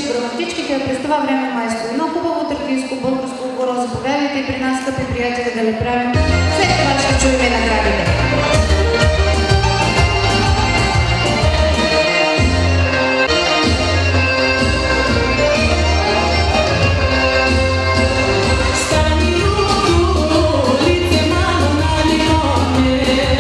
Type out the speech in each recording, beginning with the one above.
граматичките, а през това време майстор. Едно хубаво тракийско българско хоро, заповядайте и при нас, скъпи приятели, да не правим. След това ще чуем наградите. Yeah.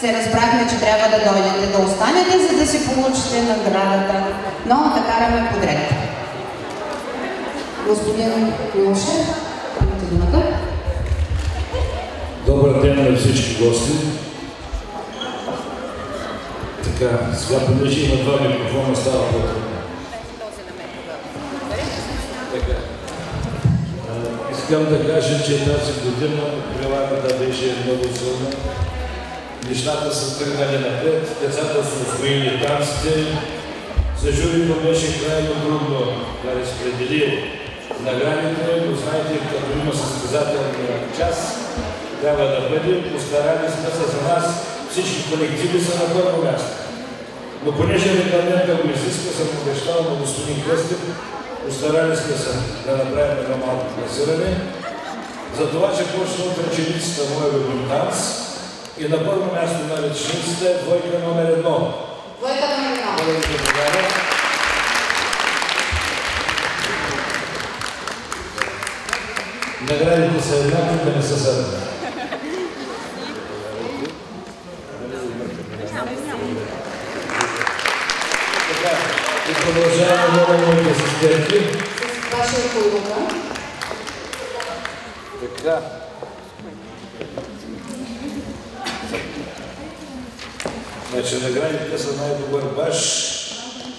се разбрахме, че трябва да дойдете да останете, за да си получите наградата. Но да караме подред. Господин Милушев, имате думата. Добър ден на всички гости. Така, сега понеже има два микрофона, става по-трудно. Така. Искам да кажа, че тази година прилагата беше много силна. Нещата са тръгнали напред, децата са усвоили танците. За журито беше крайно трудно да разпредели наградите, но знаете, като има състезателна част, трябва да бъде. Постарали сме се за нас. Всички колективи са на първо място. Но понеже регламента го изиска, съм обещал на господин Кръстев, постарали сме се да направим едно малко класиране. Затова ще почна от ръченицата моя любим танц. И на първо място на ръченицата е двойка номер 1. Двойка номер 1. Моля да благодаря. Наградите са еднакви, да не са съдни. Така, и продължаваме много моите асистенти. С вашия колука. Така. Значи наградите са най-добър баш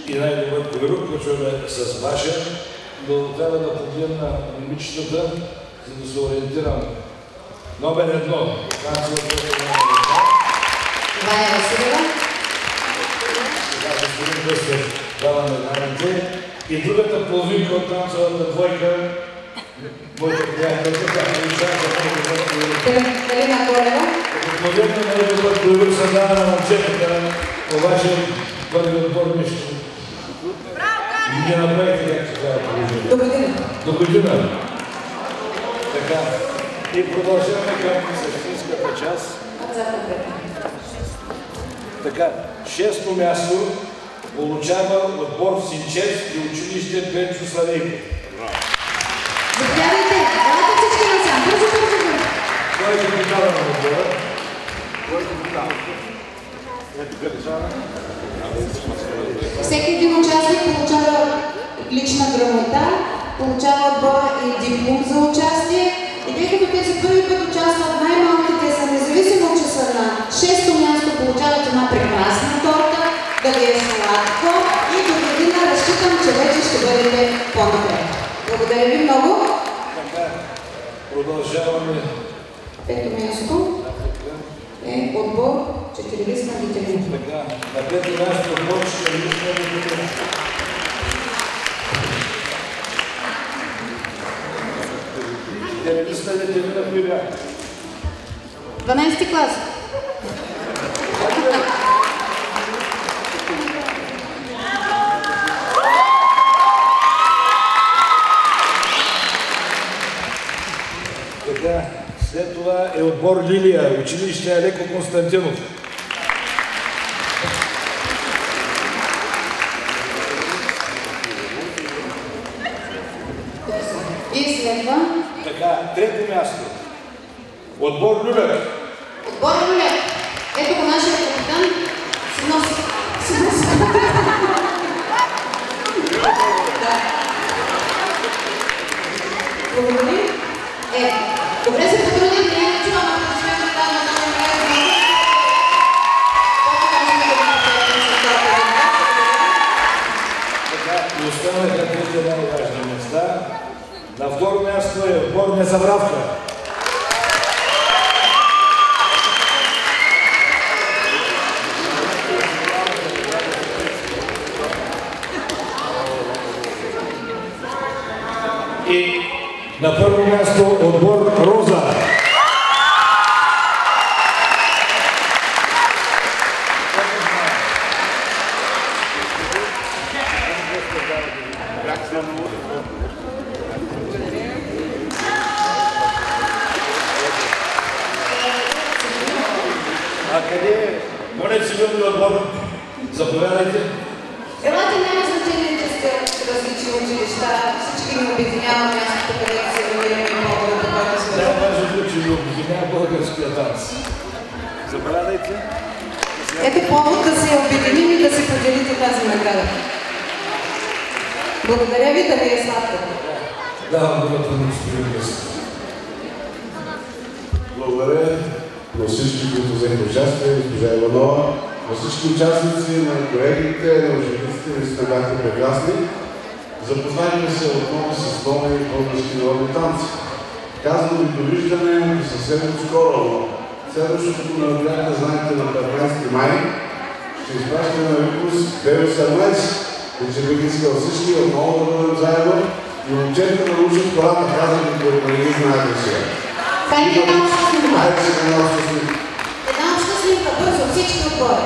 и най-добър койрук, почваме с баша, но трябва да погледна момичетата, за да се ориентирам. Номер 1. Ваня Василева. Сега господин Кръстев дава наградите. И другата половинка от танцовата двойка, моята приятелка, тя получава за най-добър койрук. Галина Колева. Обикновено най-добър койрук се дава на момчетата, обаче първи отбор нищо. И ги направите как се дава положение. До година. До година. Така. И продължаваме към същинската част. Така. 6-то място получава отбор Синчевски и училище Пенчо Славейко. Заповядайте. Давайте всички насам. Бързо. Кой е капитана на отбора? Всеки един участник получава лична грамота, получава отбора и диплом за участие. И тъй като те за първи път участват, най-малките са, независимо че са на 6-то място, получават една прекрасна торта, да ви е сладко и до година разчитам, че вече ще бъдете по-напред. Благодаря ви много. Така, продължаваме. 5-то място е отбор 4 на дителин. Така, на 5-то място отбор 4 на дителин. Телевизията не термина кои бяха? 12-ти клас. Така, след това е отбор Лилия, училище Алеко Константинов. И следва. Така, 3-то място. Отбор Люлек. Отбор Люлек. Ето го нашия капитан. Си носи. Благодарим. Добре се потрудим, ние не чувам, ако сме капитан на този проект. Така, и останаха тези най-важни места. На второ място е отбор Незабравка. И на първо място отбор Роза. А къде е? Моля цивилния отбор, заповядайте. Елате няма значение, че сте от различни училища. Всички ни обединява мястото, където се намираме и по-добре да бъдем. Най-важното, че ни обединява българския танц. Заповядайте. Ето повод да се обединим и да се поделите тази награда. Благодаря ви, да ви е сладко. Давам думата на господин Кръстев. Благодаря на всички, които взеха участие, госпожа Иванова, на всички участници, на колегите, на учениците, наистина бяха прекрасни. Запознахме се отново с нови български народни танци. Казвам ви довиждане съвсем скоро, но следващото мероприятие, знаете, на 15 май ще изпращаме на Викус 2018. Вече бих искал всички отново да бъдем заедно и момчета да научат хората, казвам ви, които не ги знаете сега. Хайде една обща снимка. Хайде сега една обща снимка. Една обща снимка, бързо, всички отгоре.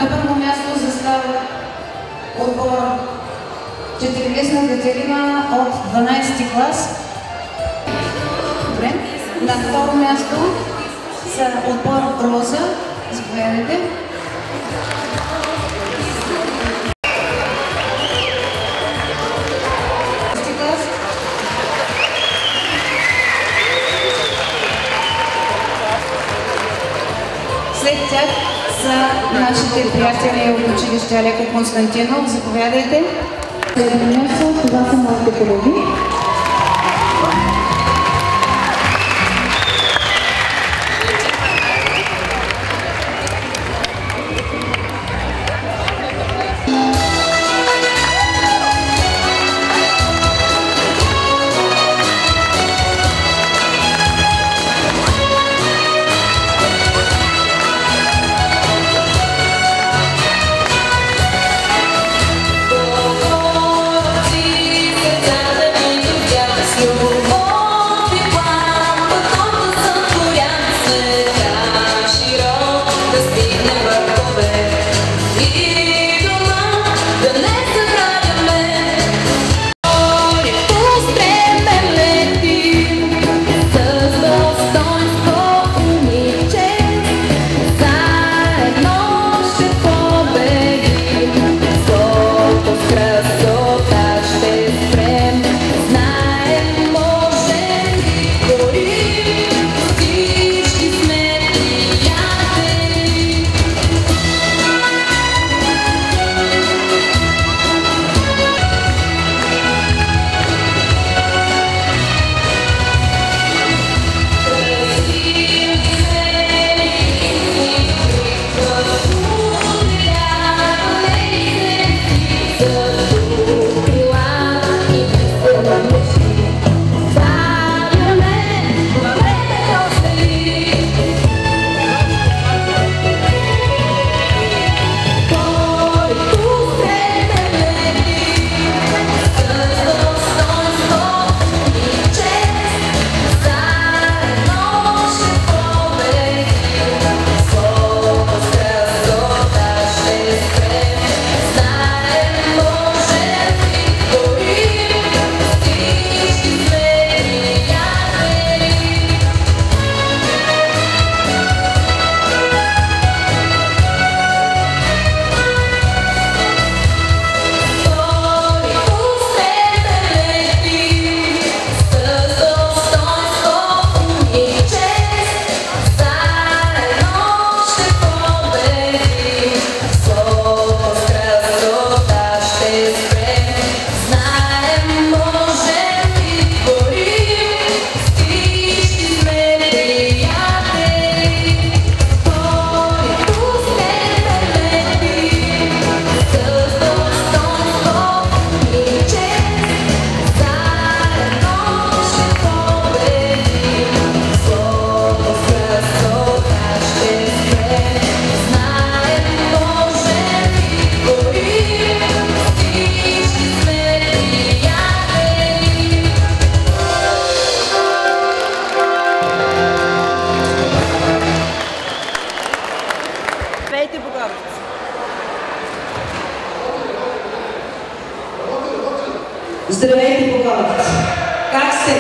На първо място застава отбор Четирилистна Катерина от 12 клас. Добре. На второ място са отбор Роза. Заповядайте. След тях са нашите приятели от училище Алеко Константинов. Заповядайте. Това са моите колеги. Oh, Здравейте, боговци! Как сте?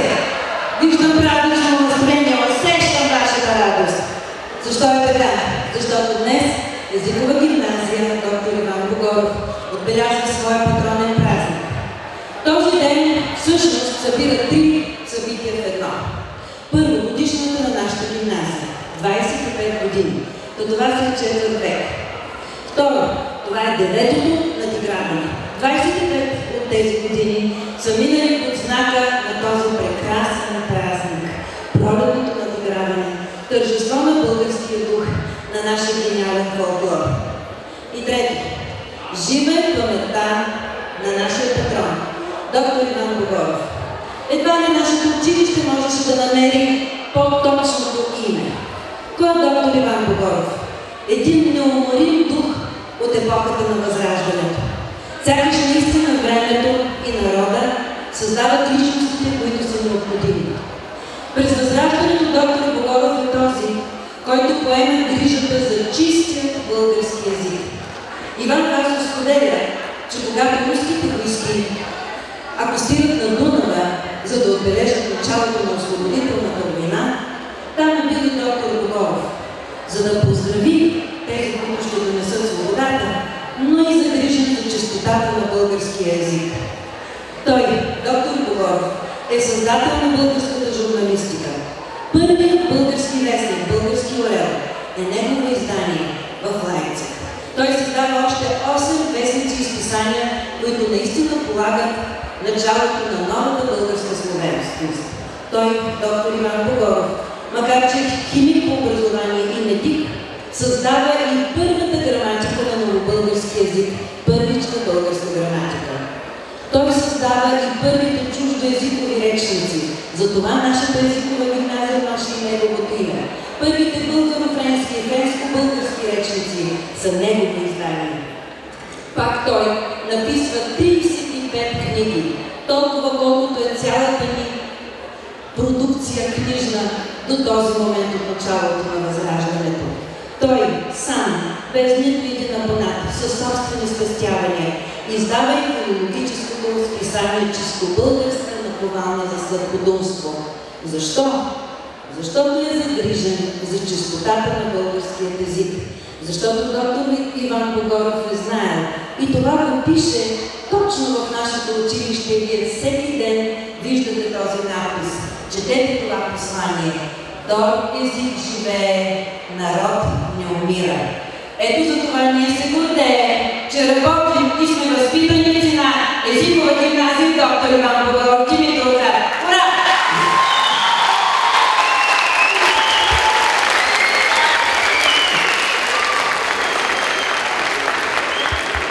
Виждам радостно настроение, усещам вашата радост. Защо е така? Защото днес езикова гимназия доктор Иван Богоров отбелязва своя патронен празник. Този ден всъщност събира 3 събития в едно. Първо, годишната на нашата гимназия. 25 години. До това се е четвърт век. Второ, това е 9-то надиграване. 25 от тези години са минали под знака на този прекрасен празник. Пролетното надиграване, тържество на българския дух, на нашия гениален фолклор. И трето, жива е паметта на нашия патрон, доктор Иван Богоров. Едва ли нашето училище можеше да намери по-точното име. Кой е доктор Иван Богоров? Един неуморим дух от епохата на Възраждането. Сякаш наистина времето и народа създават личностите, които са необходими. През Възраждането доктор Богоров е този, който поема грижата за чистият български език. Иван Вазов споделя, че когато руските войски акостират на Дунава, за да отбележат началото на освободителната война, там е бил и доктор Богоров, за да поздрави тези, които ще донесат свободата, но и загрижен за чистотата на българския език. Той, доктор Богоров, е създател на българската журналистика. Първият български вестник, български орел, е негово издание в Лайпциг. Той създава още 8 вестници и изписания, които наистина полагат началото на новата българска словенственост. Той, доктор Иван Богоров, макар че е химик по образование и медик, създава и първата граматика на новобългарски език, първична българска граматика. Той създава и първите чуждоезикови речници. Затова нашата езикова гимназия носи неговото име. Първите българо-френски и френско-български речници са негови издания. Пак той написва 35 книги, толкова колкото е цялата ни продукция книжна до този момент от началото на Възраждането. Той сам, без нито един абонат, със собствени спестявания, издава и филологическото списание «Чисто българска наковалня за сладкодумство». Защо? Защото е загрижен за чистотата на българският език. Защото доктор Иван Богоров е знаел. И това го пише точно в нашето училище. Вие всеки ден виждате този надпис. Четете това послание. Дор език живее, народ не умира. Ето за това ние се гордеем, че работим и сме възпитаници на езикова гимназия доктор Иван Богоров Димитровград. Ура!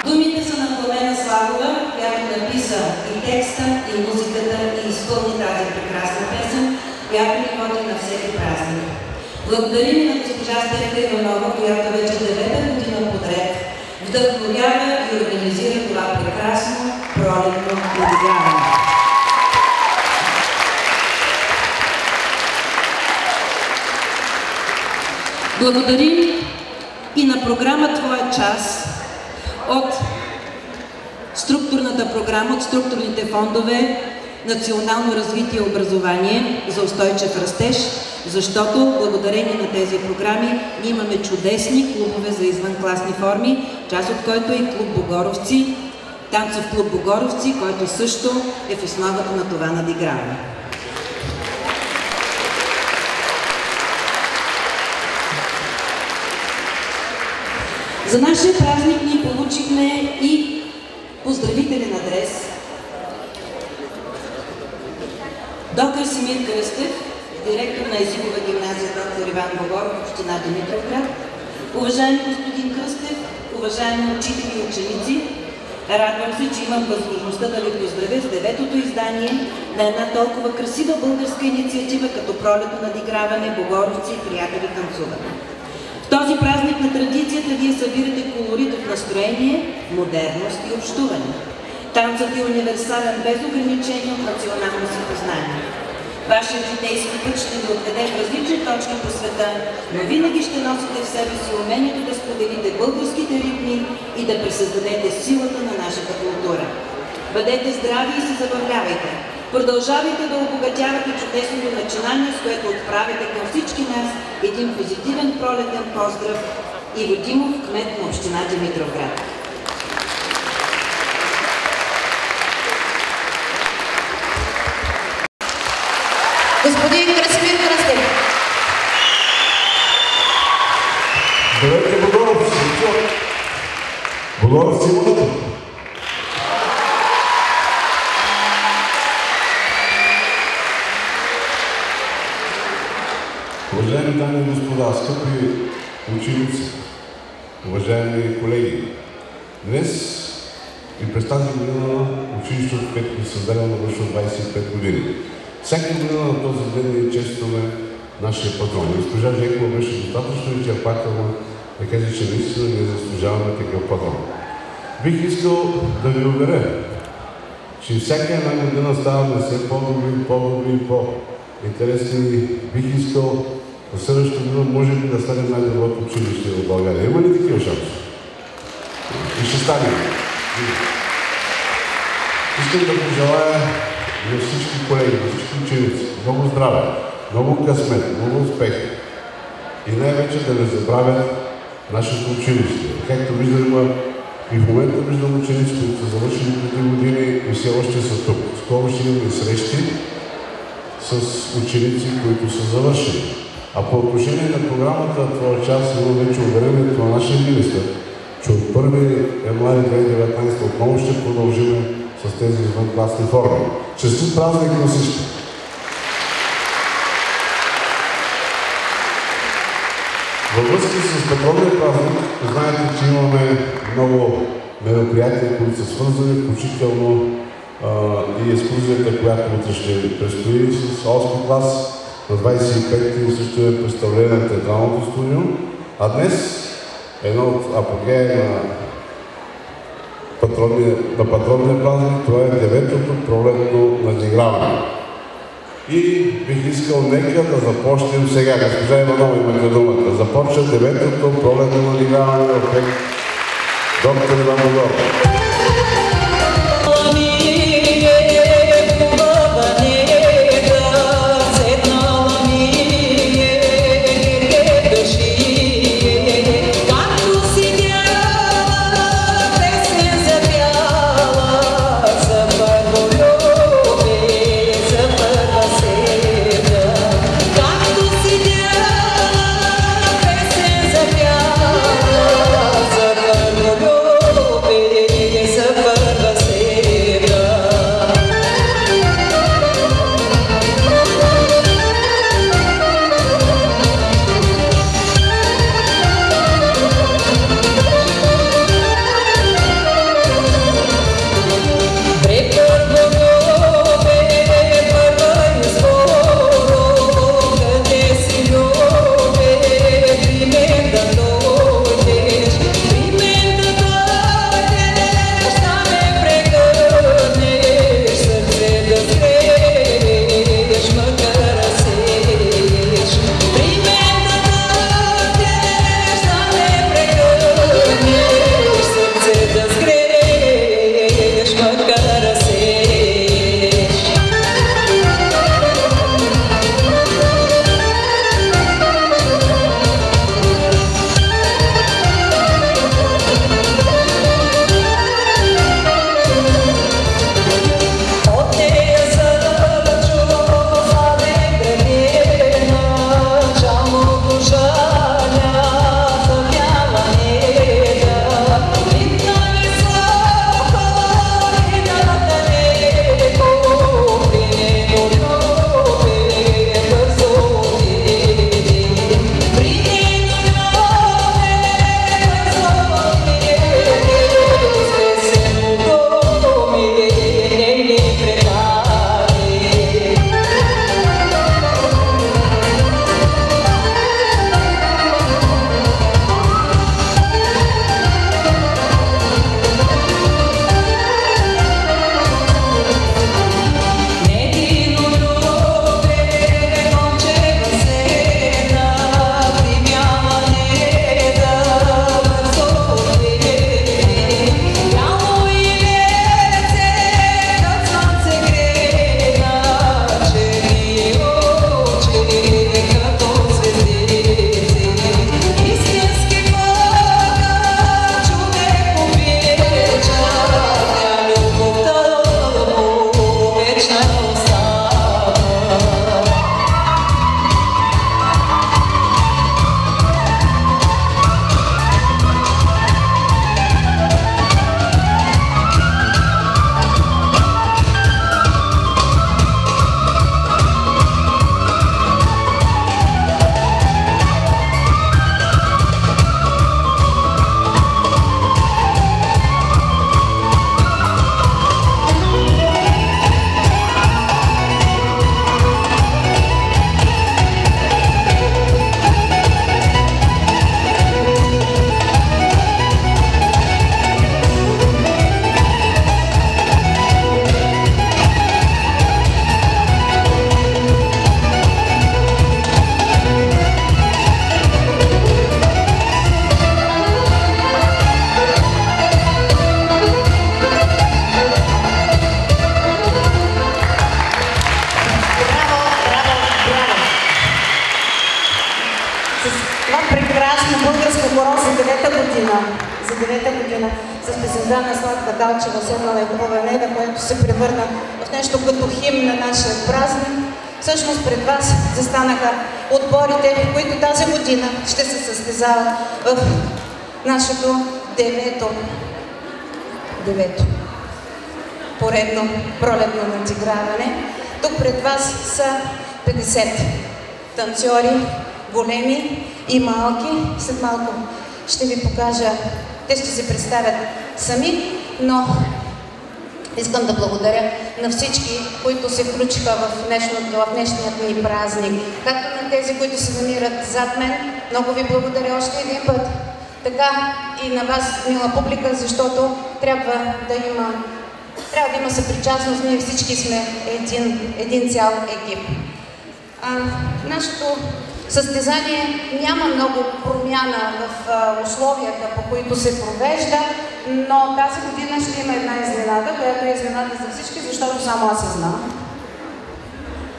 Думите са на Пламена Славова, която написа и текста, и музиката, и изпълни тази прекрасна песен, която ни води на всеки празник. Благодарим на госпожа Стефка Иванова, която вече 9-та година подред вдъхновява и организира това прекрасно пролетно надиграване. Благодарим и на програма «Твоя час» от структурната програма, от структурните фондове Национално развитие и образование за устойчив растеж, защото благодарение на тези програми ние имаме чудесни клубове за извънкласни форми, част от който е и клуб Богоровци, танцов клуб Богоровци, който също е в основата на това надиграване. За нашия празник ние получихме и поздравителен адрес. Доктор Симир Кръстев, директор на езикова гимназия доктор Иван Богоров, община Димитровград. Уважаеми господин Кръстев, уважаеми учители и ученици, радвам се, че имам възможността да ви поздравя с 9-то издание на една толкова красива българска инициатива като пролетно надиграване, Богоровци и приятели танцуване. В този празник на традицията вие събирате колорит от настроение, модерност и общуване. Танцът е универсален, без ограничения от национално си познание. Вашият житейски път ще ви отведе в различни точки по света, но винаги ще носите в себе си умението да споделите българските ритми и да пресъздадете силата на нашата култура. Бъдете здрави и се забавлявайте. Продължавайте да обогатявате чудесното начинание, с което отправите към всички нас един позитивен пролетен поздрав. Иво Димов, кмет на община Димитровград. Господин Красимир Кръстев. Здравейте, Бодоровци! Бодоровци имате? Уважаеми дами и господа, скъпи ученици, уважаеми колеги, днес и през тази година училището, което е създадено, навършва 25 години. Всяка година на този ден ние честваме нашия патрон. Госпожа Жекова беше достатъчно изчерпателна да каже, че наистина ние заслужаваме такъв патрон. Бих искал да ви уверя, че всяка една година ставаме все по-добри, по-добри и по-интересни. Бих искал в следващата година може би да стане най-доброто училище в България. Има ли такива шанси? И ще стане. Искам да пожелая на всички колеги, на всички ученици много здраве, много късмет, много успехи и най-вече да не забравят нашето училище. Както виждам, и в момента виждам ученици, които са завършили преди години и все още са тук. Скоро ще имаме срещи с ученици, които са завършили. А по отношение на програмата това час има вече уверението на нашия министър, че от 1 януари 2019 отново ще продължим с тези извънкласни форми. Честит празник на всички! Във връзка с патронния празник, знаете, че имаме много мероприятия, които са свързани, включително и екскурзията, която утре ще предстои с 8 клас. На 25-ти също е представление на театралното студио. А днес едно от апогея на патронния празник, това е 9-то пролетно надиграване. И бих искал нека да започнем сега. Госпожа Иванова, имате думата. Започва 9-то пролетно надиграване от доктор Иван Бодоров. Yeah. за 9-та година с песента на Славка Галчева "Седнала е хубава неда", което се превърна в нещо като химн на нашия празник. Всъщност пред вас застанаха отборите, които тази година ще се състезават в нашето девето поредно пролетно надиграване. Тук пред вас са 50 танцори, големи и малки. След малко ще ви покажа, те ще се представят сами, но искам да благодаря на всички, които се включиха в днешният ни празник, както на тези, които се намират зад мен. Много ви благодаря още един път. Така и на вас, мила публика, защото трябва да има съпричастност. Ние всички сме един цял екип. Нашето състезание няма много промяна в условията, по които се провежда, но тази година ще има една изненада, която е изненада за всички, защото само аз я знам.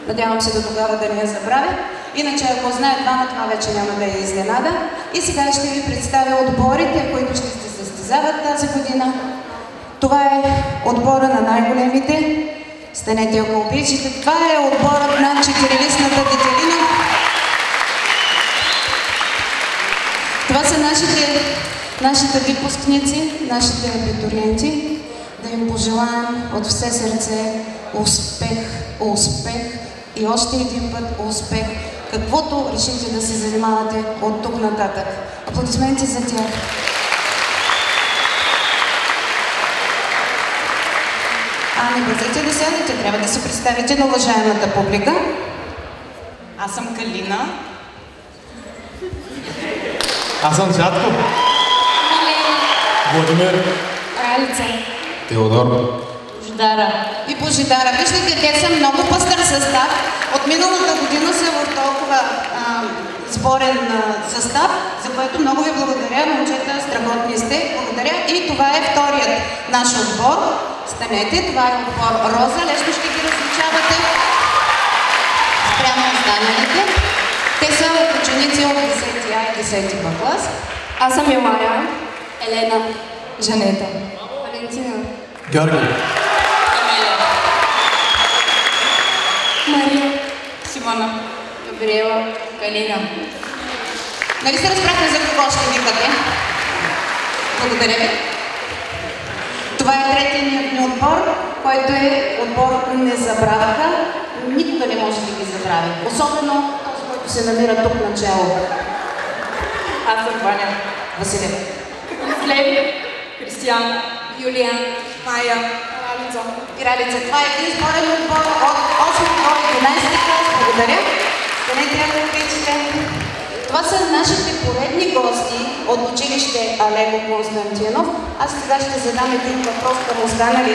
Надявам се до тогава да не я забравя. Иначе, ако знаят двама, това вече няма да е изненада. И сега ще ви представя отборите, които ще се състезават тази година. Това е отбора на най-големите. Станете, ако обичате. Това е отборът на четирилистната детелина. Това са нашите выпускници, нашите абитуриенти. Да им пожелаем от все сърце успех и още един път успех, каквото решите да се занимавате от тук нататък. Аплодисменти за тях. Не бързайте да сядете, трябва да се представите на уважаемата публика. Аз съм Калина. Аз съм Цвятко. Владимир. Ралица. Теодор. Божидара. И Божидара. Виждате, те са много пъстър състав. От миналата година са в толкова сборен състав, за което много ви благодаря, момчета, страхотни сте. Благодаря. И това е вторият наш отбор. Станете, това е отбор Роза. Лесно ще ги различавате спрямо останалите. Те са ученици от 10-ти А и 10-ти Б клас. Аз съм Илая. Елена. Жанета. Валентина. Георги. Амелия. Мария. Симона. Габриела. Калина. Нали се разбрахме за кого ще викате? Благодаря ви. Това е третият ни отбор, който е отбор "Не забравяха". Никога не може да ги забрави. Особено този, който се намира тук начало. Аз съм Ваня. Василев. Слеви. Кристиян. Юлиан. Майя. Ралица. И Ралица. Това е един сборен отбор от 8 до 11 клас. Благодаря. Станете, ако обичате. Това са нашите поредни гости от училище Алего Константинов. Аз сега ще задам един въпрос към останали.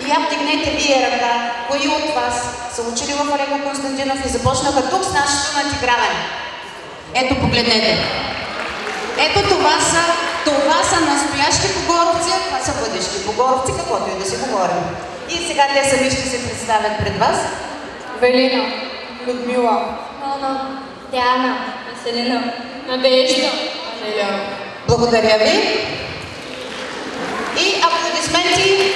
И я вдигнете вие ръка, кои от вас са учили в Алего Константинов и започнаха тук с нашето надиграване. Ето, погледнете. Ето това са настоящи богоровци, това са бъдещи богоровци, каквото и да си говорим. И сега те сами ще се представят пред вас. Велина. Людмила. Нона. Диана. Веселина. Надежда. Анеля. Благодаря ви. И аплодисменти.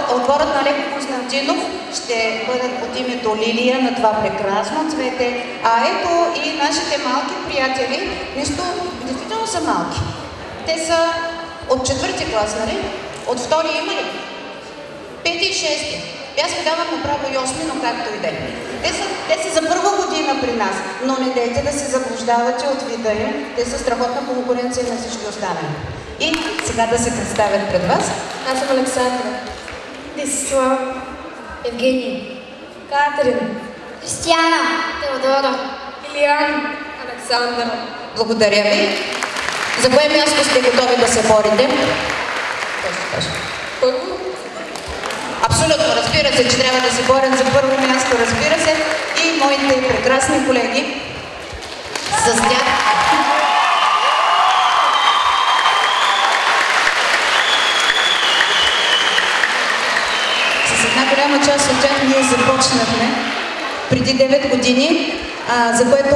Отборът на Алего Константинов ще бъдат под името Лилия на това прекрасно цвете. А ето и нашите малки приятели, действително са малки. Те са от 4-ти клас, нали? От 2-ри има ли? 5-ти и 6-ти. Аз ви давам направо и 8-ми, но както и да е. Те са за първа година при нас, но не дейте да се заблуждавате от вида им. Те са страхотна конкуренция на всички останали. И сега да се представят пред вас. Аз съм Александра. Десислава. Евгения. Катерин. Кристияна. Теодора. Илиян. Александър. Благодаря ви. За кое място сте готови да се борите? Първо. Абсолютно, разбира се, че трябва да се борят за първо място, разбира се. И моите прекрасни колеги с тях. С една голяма част от тях ние започнахме преди 9 години, за което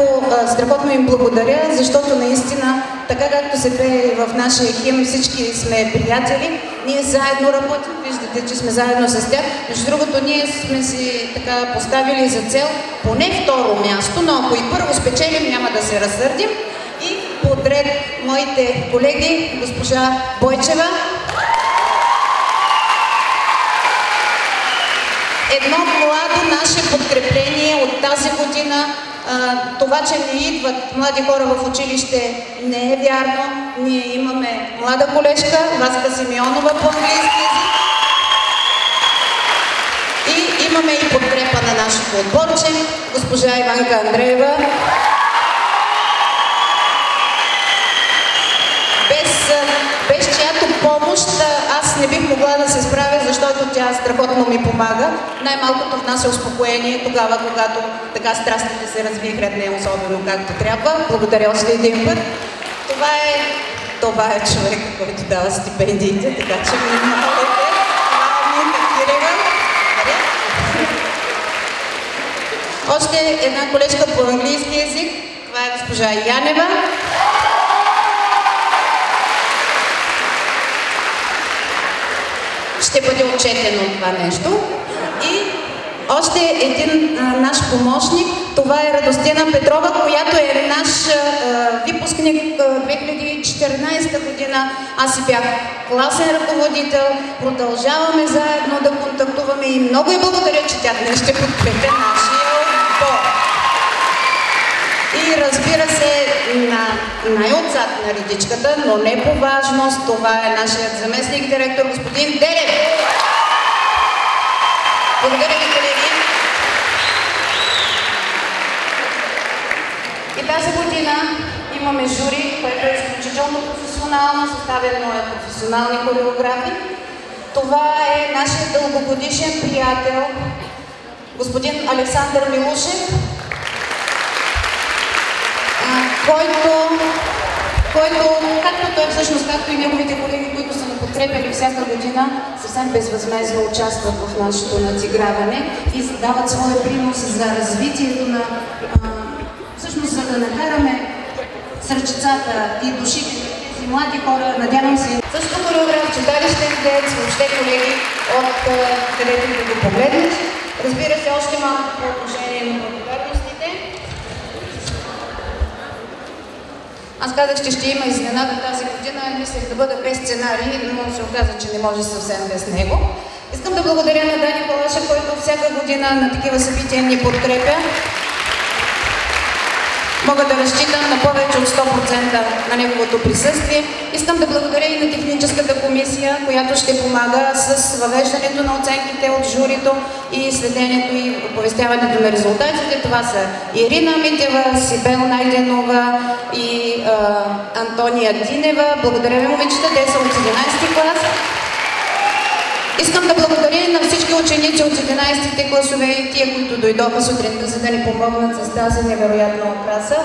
страхотно им благодаря, защото наистина, така както се пее в нашия химн, всички сме приятели, ние заедно работим, виждате, че сме заедно с тях. Между другото, ние сме си така поставили за цел поне второ място, но ако и първо спечелим, няма да се разсърдим. И подред моите колеги, госпожа Бойчева. Едно младо наше подкрепление от тази година. Това, че не идват млади хора в училище, не е вярно. Ние имаме млада колежка, Васка Симеонова по английски език. И имаме и подкрепа на нашето отборче, госпожа Иванка Андреева. Без чиято помощ аз не бих могла да се справя, защото тя страхотно ми помага. Най-малкото внася успокоение тогава, когато така страстите се развихрят не особено както трябва. Благодаря още един път. Това е човек, който дава стипендиите, така че внимавайте. Това е Милка Кирева. Още една колежка по английски език. Това е госпожа Янева. Ще бъде отчетено това нещо. И още един наш помощник, това е Радостина Петрова, която е наш випускник 2014 година. Аз си бях класен ръководител, продължаваме заедно да контактуваме и много и благодаря, че тя днес ще подкрепя нашия отбор. И разбира се, най-отзад на редичката, но не по важност, това е нашият заместник директор господин Делев. Благодаря ви, колеги. И тази година имаме жури, което е изключително професионално, съставено е професионални хореографи. Това е нашият дългогодишен приятел, господин Александър Милушев, който, както той всъщност, както и неговите колеги, които са ни подкрепяли всяка година, съвсем безвъзмездно участват в нашето надиграване и дават своя принос за развитието на, всъщност за да накараме сърчицата и душите на тези млади хора, надявам се. Също хореограф, читалищен деец, въобще колеги, от където да го погледнат. Разбира се, още малко по отношение на благодарностите. Аз казах, че ще има изненада тази година. Мислех да бъда без сценарий, но се оказа, че не може съвсем без него. Искам да благодаря на Дани Палаша, който всяка година на такива събития ни подкрепя. Мога да разчитам на повече от 100% на неговото присъствие. Искам да благодаря и на техническата комисия, която ще помага с въвеждането на оценките от журито и следението и оповестяването на резултатите. Това са Ирина Митева, Сибел Найденова и Антония Динева. Благодаря ви, момичета, те са от 11-ти клас. Искам да благодаря и на всички ученици от 11-те класове и тия, които дойдоха сутринта, за да ни помогнат с тази невероятна украса,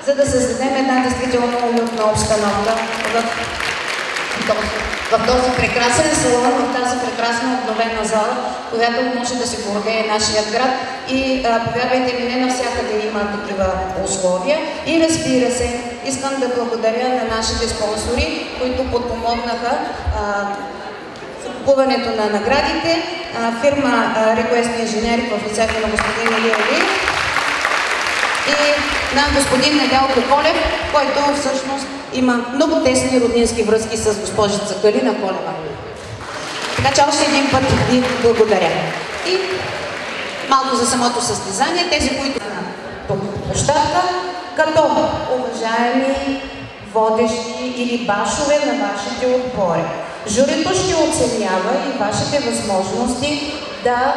за да създадем една действително уютна обстановка в този прекрасен салон, в тази прекрасна обновена зала, която може да се гордее нашият град. И повярвайте ми, не навсякъде има такива условия. И разбира се, искам да благодаря на нашите спонсори, които подпомогнаха купуването на наградите, фирма Request Engineering в лицето на господин Илия Олиев и на господин Недялко Колев, който всъщност има много тесни роднински връзки с госпожица Калина Колева. Така че още един път ви благодаря. И малко за самото състезание, тези, които са на площадка, като уважаеми водещи или башове на вашите отбори. Журито ще оценява и вашите възможности да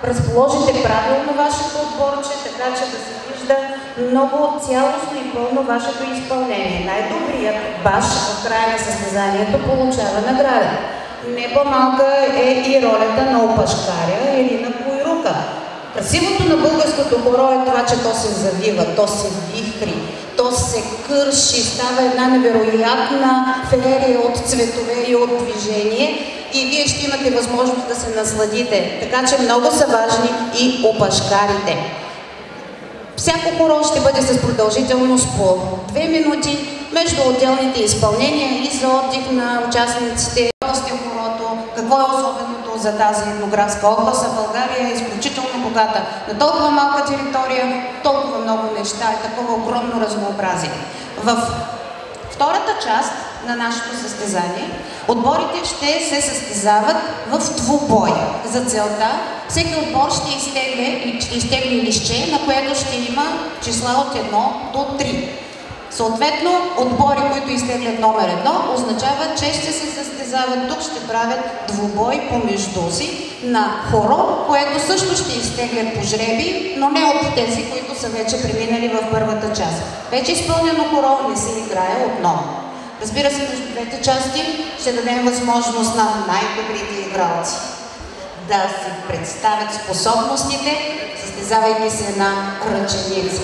разположите правилно вашето отборче, така че да се вижда много цялостно и пълно вашето изпълнение. Най-добрият баш в края на състезанието получава награда. Не по-малка е и ролята на опашкаря или на койрука. Красивото на българското хоро е това, че то се завива, то се вихри, то се кърши, става една невероятна феерия от цветове и от движение и вие ще имате възможност да се насладите. Така че много са важни и опашкарите. Всяко хоро ще бъде с продължителност по 2 минути между отделните изпълнения и за отдих на участниците. Хорото, какво е особеното за тази етнографска област? България е изключително богата. На толкова малка територия, толкова много неща и такова огромно разнообразие. В втората част на нашето състезание отборите ще се състезават в двубой. За целта всеки отбор ще изтегли листче, на което ще има числа от 1 до 3. Съответно, отбори, които изтеглят номер 1, означава, че ще се състезават тук, ще правят двубой помежду си на хоро, което също ще изтеглят по жреби, но не от тези, които са вече преминали в първата част. Вече изпълнено хоро не се играе отново. Разбира се, между двете части ще дадем възможност на най-добрите игралци да си представят способностите, състезавайки се на ръченица.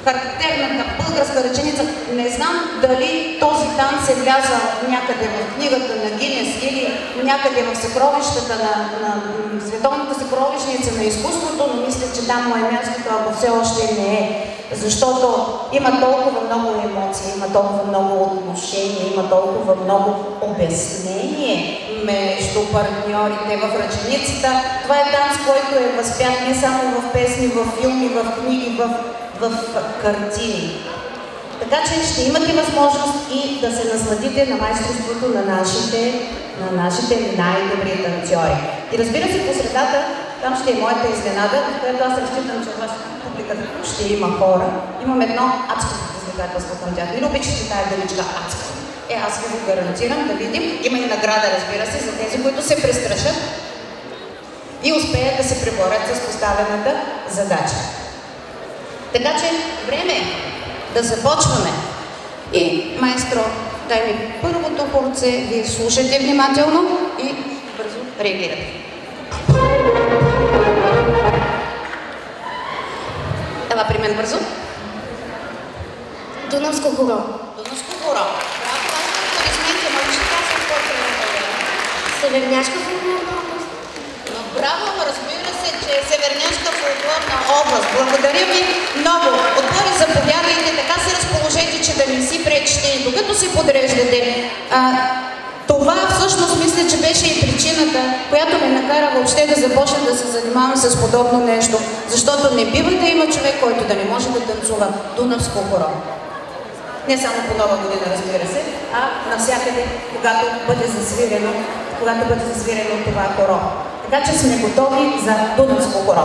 Характерната българска ръченица, не знам дали този танц е влязал някъде в книгата на Гинес или някъде в съкровищата на Световната съкровищница на изкуството, но мисля, че там му е мястото, ако все още не е. Защото има толкова много емоции, има толкова много отношения, има толкова много обяснение между партньорите в ръченицата. Това е танц, който е възпят не само в песни, в филми, в книги, в картини. Така че ще имате възможност и да се насладите на майсторството на нашите най-добри танцори. И разбира се, по средата, там ще е моята изненада, в която аз разчитам, че в публиката ще има хора. Имам едно адско предизвикателство към тях. Или обичате тая деличка адска? Аз ви го гарантирам да видим. Има и награда, разбира се, за тези, които се престрашат и успеят да се преборят с поставената задача. Така че време е да започваме. И, майстро, дай ми първото хорце, вие слушайте внимателно и бързо реагирате. Ела при мен бързо. Дунавско хоро. Дунавско хоро. Браво, аз съм аплодисменти, ама вижте как съм по-тренирана. Северняшка фолклорна област. Браво, разбира се, че е Северняшка фолклорна област. Благодаря ви много. Отбори, заповядайте, така се разположете, че да не си пречите и докато се подреждате. Това всъщност мисля, че беше и причината, която ме накара въобще да започна да се занимавам с подобно нещо. Защото не бива да има човек, който да не може да танцува Дунавско хоро. Не само по Нова година, разбира се, а навсякъде, когато бъде засвирено това хоро. Така че сме готови за Дунавско хоро.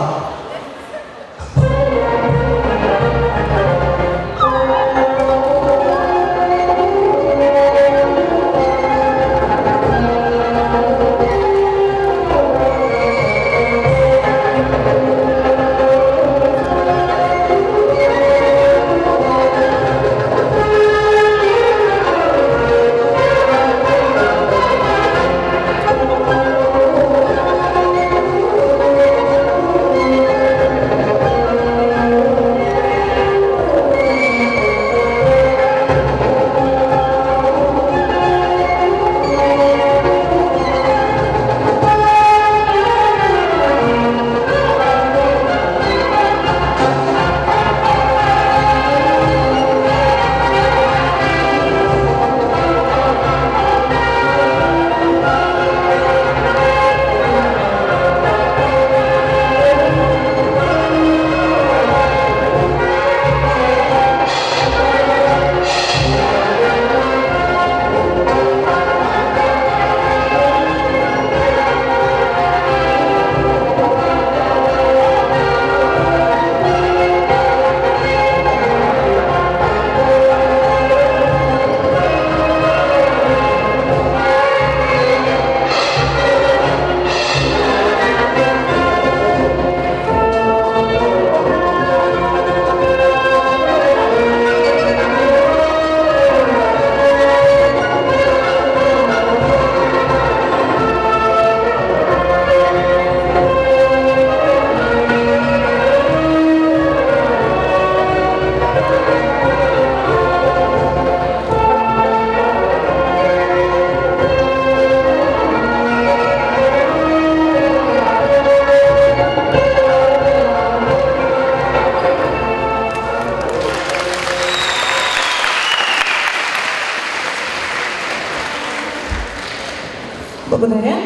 Благодаря.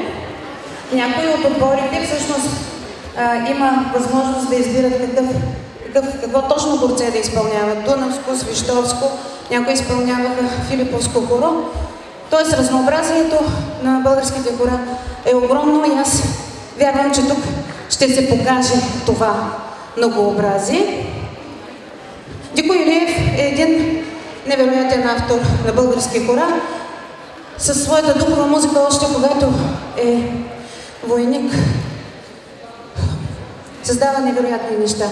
Някои от отборите всъщност има възможност да избират какво точно борце да изпълняват. Дунавско, Свищовско, някои изпълняваха Филиповско хоро. Тоест разнообразието на българските хора е огромно и аз вярвам, че тук ще се покаже това многообразие. Дико Илиев е един невероятен автор на български хора. Със своята духова музика, още когато е войник, създава невероятни неща.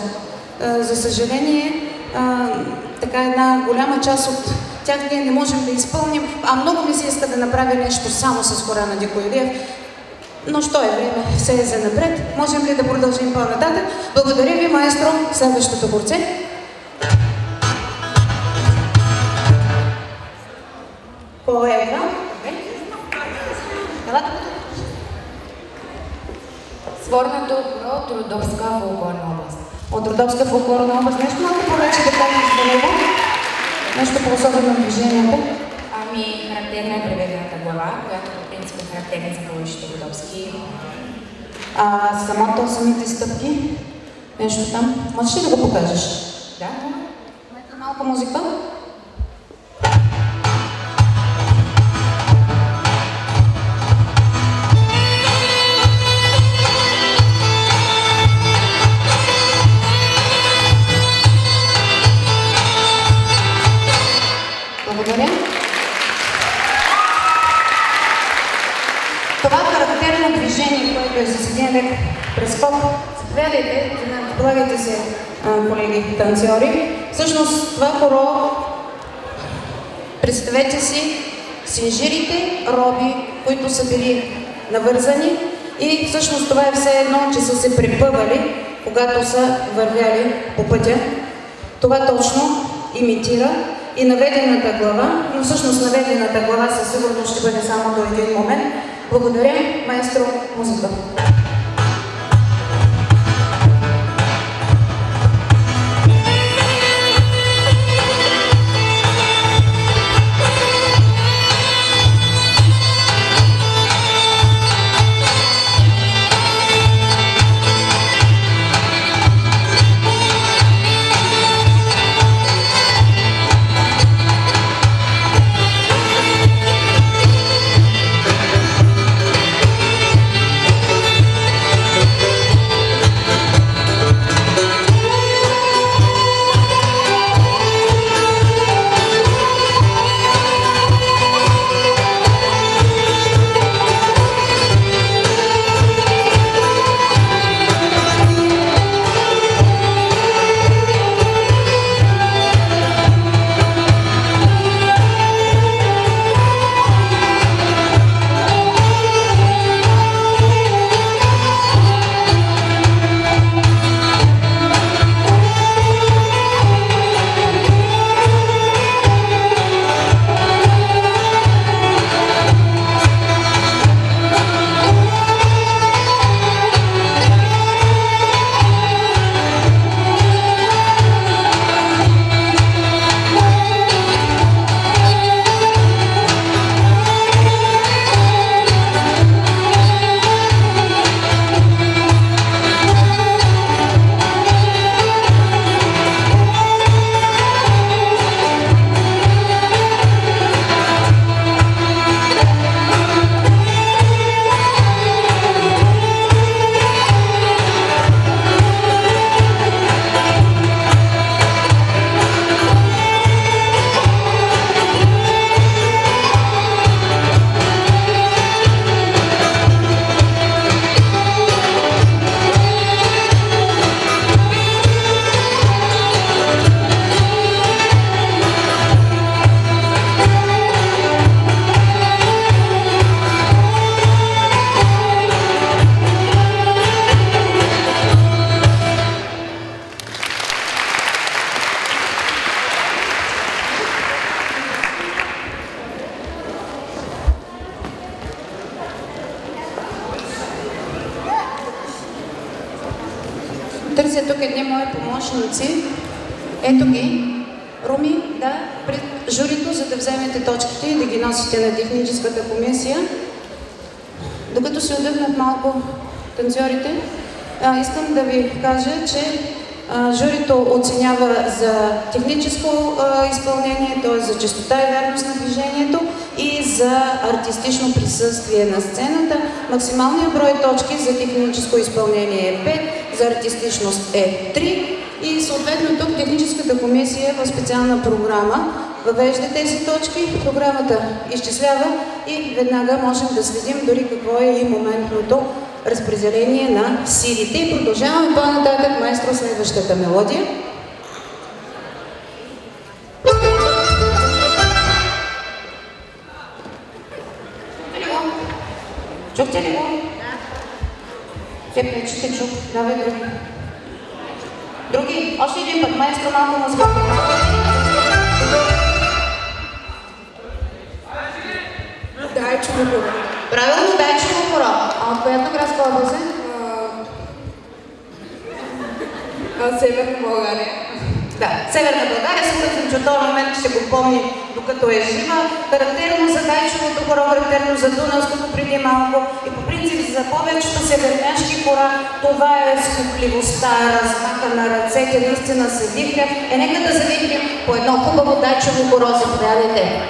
За съжаление, така една голяма част от тях ние не можем да изпълним, а много ми се иска да направя нещо само с хора на Дико Илиев. Но що е време, все е за напред. Можем ли да продължим по-нататък? Благодаря ви, маестро, следващото борце. По екран. Сворното хоро от Родопска фолклорна област. От Родопска фолклорна област. Нещо малко повече да кажем за него? Нещо по-особено движението? Ами, характерна е преведената глава, която по принцип е характерна за повечето родопски. Самите стъпки? Нещо там? Можеш ли да го покажеш? Да. Малко музика. Благодаря. Това характерно движение, което е с един лек прескок, заповядайте, предполагайте се, колеги танцори. Всъщност това хоро, представете си синжирите роби, които са били навързани и всъщност това е все едно, че са се препъвали, когато са вървяли по пътя. Това точно имитира и наведената глава, но всъщност наведената глава със сигурност ще бъде само до един момент. Благодаря, маестро, музика. Търся тук едни мои помощници. Ето ги. Руми, да, пред журито, за да вземете точките и да ги носите на техническата комисия. Докато се отдъхнат малко танцорите, искам да ви кажа, че журито оценява за техническо изпълнение, т.е. за чистота и вярност на движението и за артистично присъствие на сцената. Максималният брой точки за техническо изпълнение е 5, за артистичност е 3 и съответно тук техническата комисия в специална програма въвежда тези точки, програмата изчислява и веднага можем да следим дори какво е и моментното разпределение на силите. И продължаваме по-нататък, маестро, следващата мелодия. Чухте ли го? Те пречите, чух. Давай други. Други? Още един път, маестро, малко музика. Дайчево хоро. Правилно, Дайчево хоро. А от която градска област е? Северна България. Да, Северна България, сигурно, че от този момент ще го помни докато е жива. Характерно за Дайчевото хоро, характерно за Дунавското преди малко и по принцип за повечето северняшки хора това е скупливостта, размаха на ръцете, наистина се вихрят. Нека да завихрим по едно хубаво Дайчево хоро, заповядайте.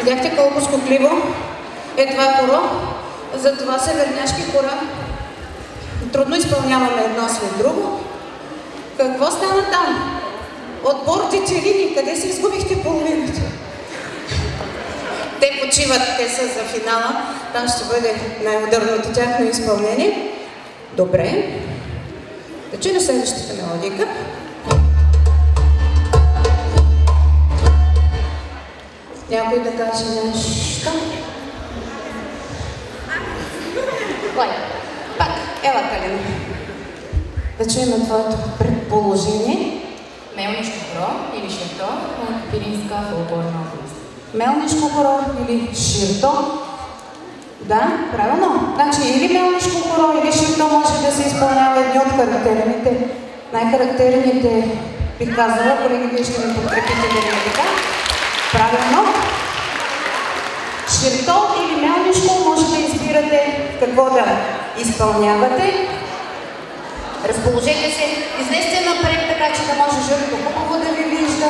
Видяхте колко скопливо е това хоро, затова северняшки хора трудно изпълняваме едно след друго. Какво стана там? Отборните линии, къде се изгубихте половината? Те почиват, те са за финала, там ще бъде най-ударното тяхно изпълнение. Добре, да чуем следващата мелодика. Някой да каже нещо? Кой? Пак, ела, Калина. Да чуем твоето предположение. Мелнишко хоро или ширто от Пиринска фолклорна област. Мелнишко хоро или ширто? Да, правилно. Значи или мелнишко хоро, или ширто може да се изпълнява едни от характерните. Най-характерните, бих казала, колеги, вие ще ми подкрепите да не така. Правилно. Ширто или мелнишко може да избирате какво да изпълнявате. Разположете се, изнесете напред, така че да може журито хубаво да ви вижда.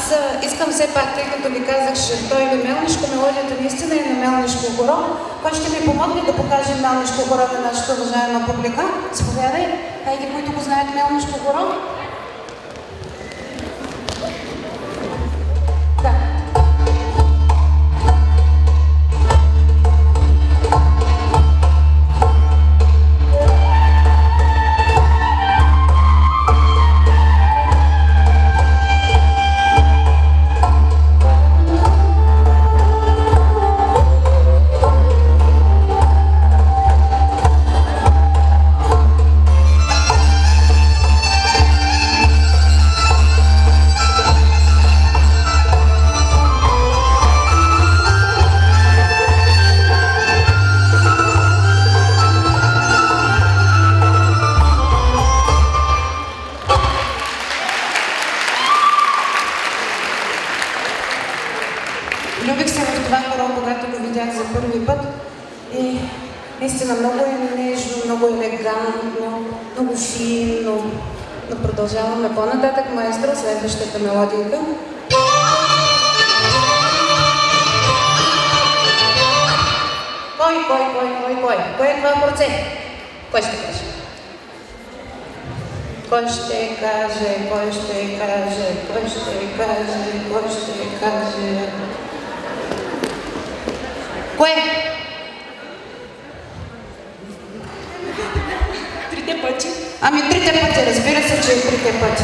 Аз искам все пак, тъй като ви казах, че той е Мелнишко, мелодията наистина е на Мелнишко хоро. Кой ще ми помогне да покажем Мелнишко хоро на нашата уважаема публика? Заповядай, хайде, които го знаят Мелнишко хоро. Да. Любих се в това хоро, когато го видях за първи път и наистина много е нежно, много елегантно, много финно. Но продължаваме по-нататък, маестро, следващата мелодийка. Кой е това борце? Кой ще каже? Кой ще каже? Кое? Трите пъти. Ами трите пъти, разбира се, че е трите пъти.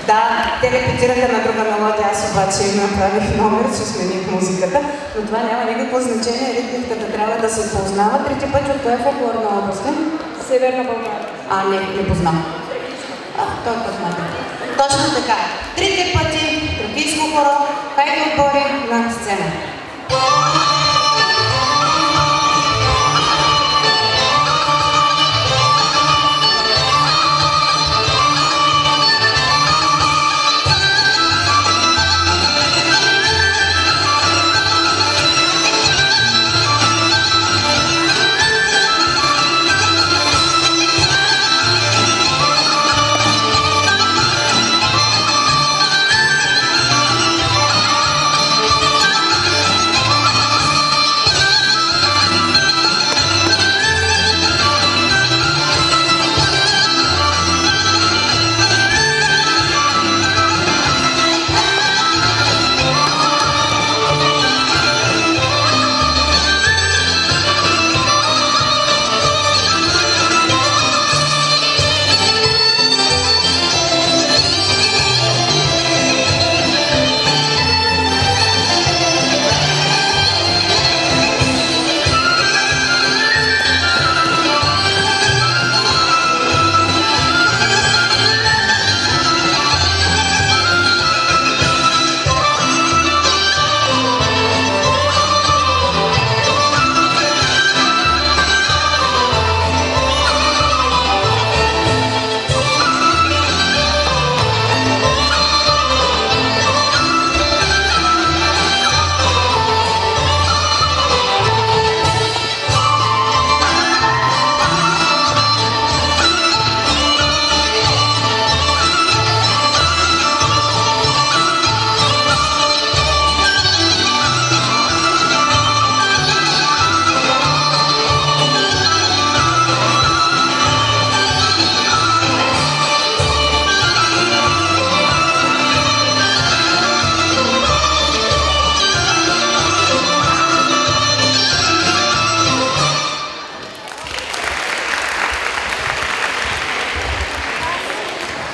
Да, те репетираха на друга мелодия, аз обаче направих номер, че смених музиката, но това няма никакво значение, ритмиката трябва да се познава. Трите пъти от коя фолклорна област? Северна България. Не познам. Той познава. Точно така. Трите пъти, Тракийско хоро, хайде отбори на сцена.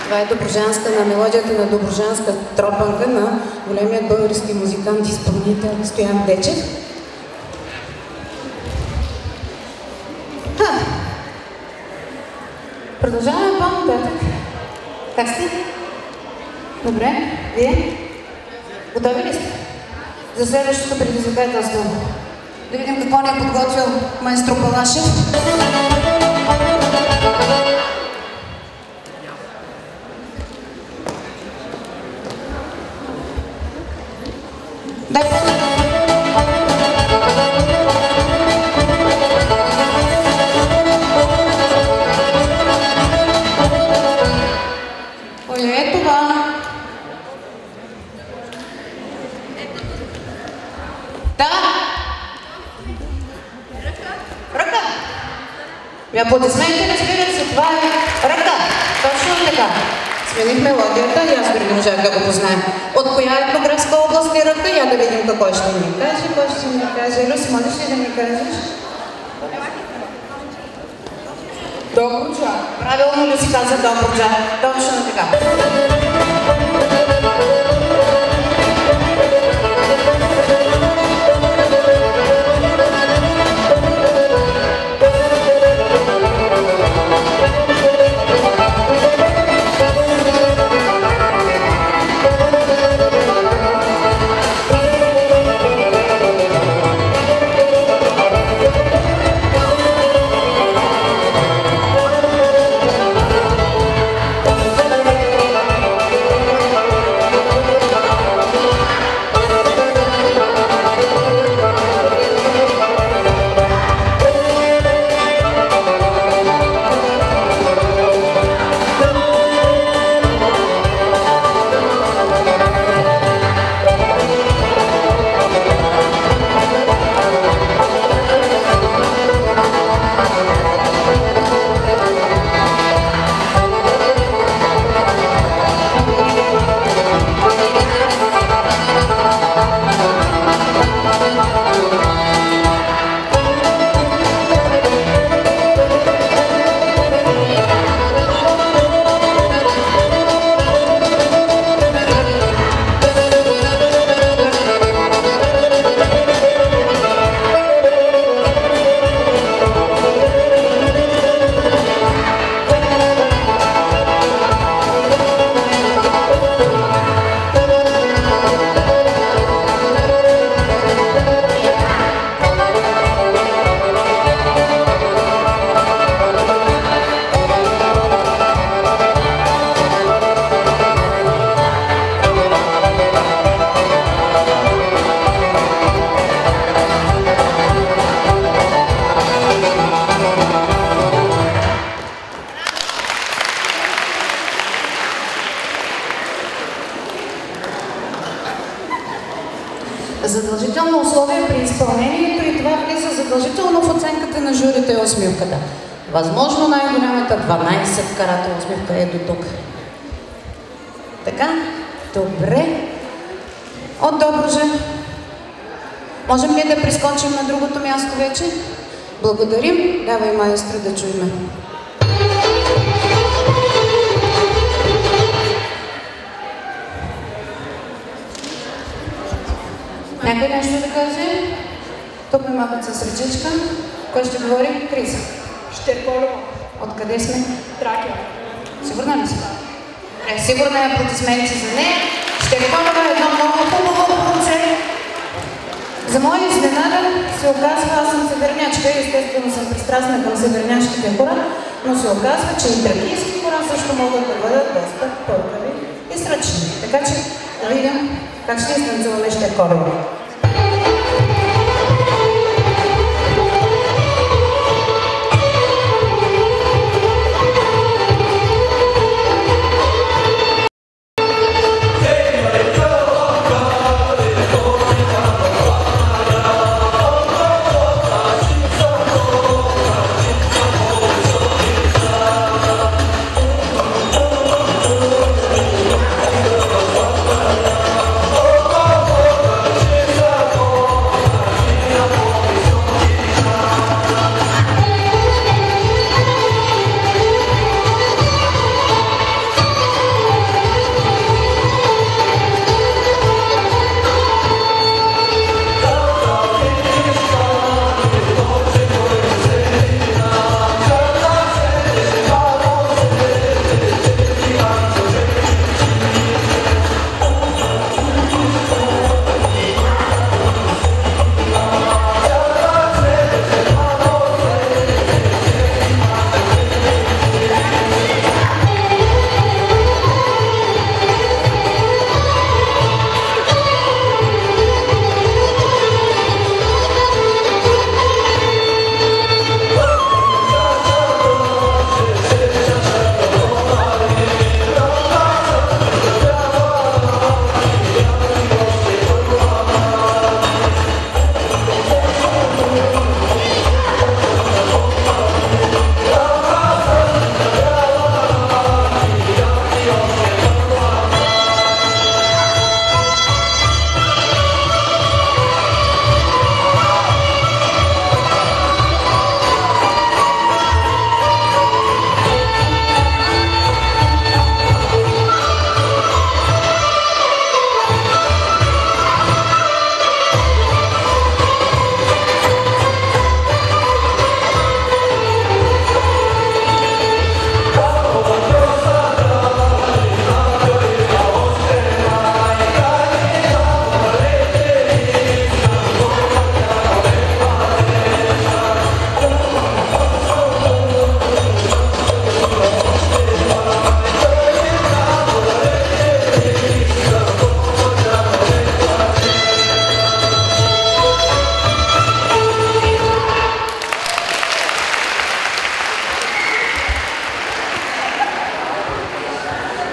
Това е Добруджанска, на мелодията на Добруджанска тропанка на големият български музикант и изпълнител Стоян Дечев. Продължаваме по-нататък. Как сте? Добре. Вие? Готови ли сте за следващото предизвикателство? Да видим какво ни е подготвил маестро Палашев. Аплодисменти, разбира се, това е ръка. Точно така. Смених мелодията и аз дори не можах да го познаем. От коя етнографска област е ръка? Я да видим какво ще ни каже. Кой ще ни каже? Люси, можеш ли да ни кажеш? Добруджа. Правилно ли си каза Добруджа? Точно така. Задължително условие при изпълнението и това влиза задължително в оценката на журито и усмивката. Възможно най-голямата 12 карата усмивка е до тук. Така, добре. От Добруджа. Можем ли да прескочим на другото място вече? Благодарим. Давай, маестро, да чуем. Някой нещо да каже? Тук ме махат с ръчичка. Кой ще говори? Крис. Щерполева. Откъде сме? Тракия. Сигурна ли си? Сигурна е, аплодисменти за нея. Щерполева е едно много хубаво момче. За моя изненада се оказва, аз съм севернячка и естествено съм пристрастна към севернячките хора, но се оказва, че и тракийски хора също могат да бъдат доста пълкави и сръчни. Така че да видим как ще изтанцуваме Щерполева. Oh,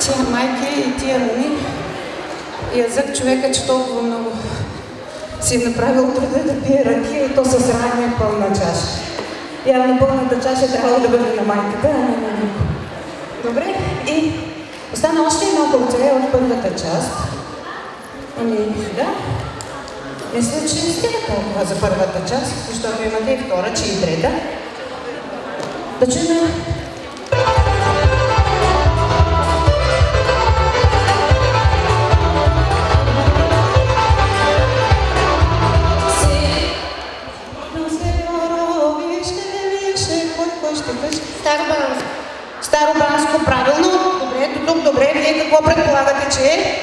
тия майки и тия мами. Язък човека, че толкова много си е направил труда да пие ракия и то с ранния пълна чаша. Явно пълната чаша трябва да бъде на майката, а не на никой. Добре, и остана още едно порция от първата част. Ами, да. Мисля, че не стига толкова за първата част, защото имате и втора, че и трета. Да чуем. Старобранско. Старобранско, правилно. Добре, до тук добре. Вие какво предполагате, че е?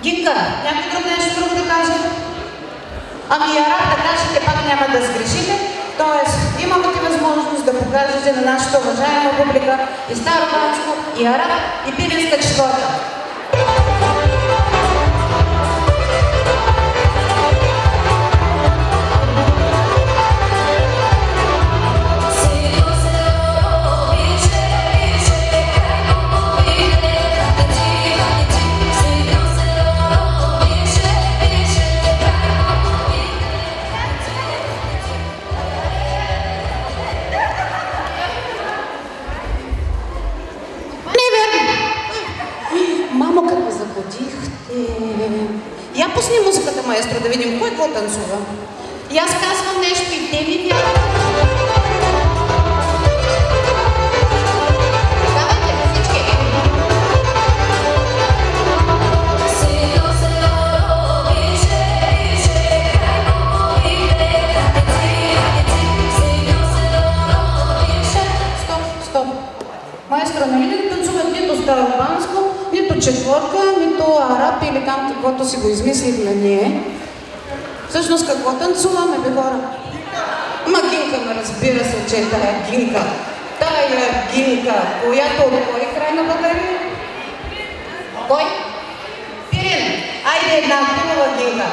Гинка. Някой друг нещо друго да каже? Ами араб да кажете, пак няма да сгрешите. Тоест, имате възможност да покажете на нашата уважаема публика и старобранско, и араб, и пиринска четворка. Я пусни музиката, маестро, да видим кой какво танцува. И аз казвам нещо и те ми вярват. Давайте всички. Стоп. Маестро, нали не танцуват нито старобранско, нито четворка, нито араб или там каквото си го измислихме ние. Всъщност какво танцуваме, бе хора? Ма гинка, ме разбира се, че тая гинка. Тая гинка, която от кой край на батария? Кой? Пирин, айде една хубава гинка.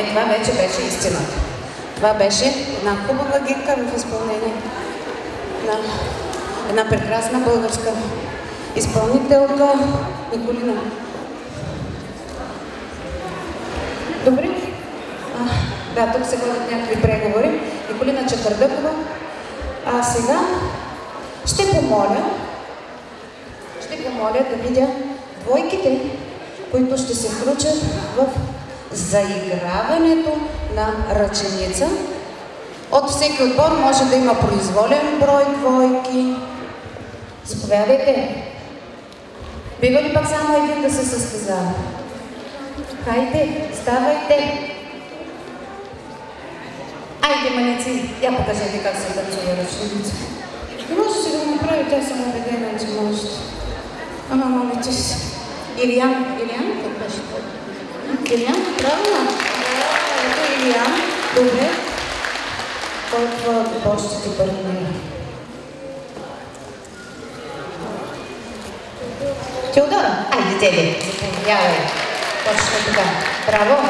Това вече беше истината. Това беше една хубава гинка в изпълнение на една прекрасна българска изпълнителка Николина. Добре? Да, тук се водят някакви преговори. Николина Чакърдъкова. А сега ще помоля да видя двойките, които ще се включат в заиграването на ръченица. От всеки отбор може да има произволен брой двойки. Заповядайте. Бива ли пак само един да се състезава? Хайде, ставайте. Айде, маници, я покажете как се танцува ръченица. Не можеше да го направи, тя съм убедена, че можете. Ама, момиче си. Илиян, как беше това? Илиян, правилно? Ето Илиян, добре. Кой от твоя отбор ще ти партнира? Теодора, айде тебе, заповядай. Точно така. Браво!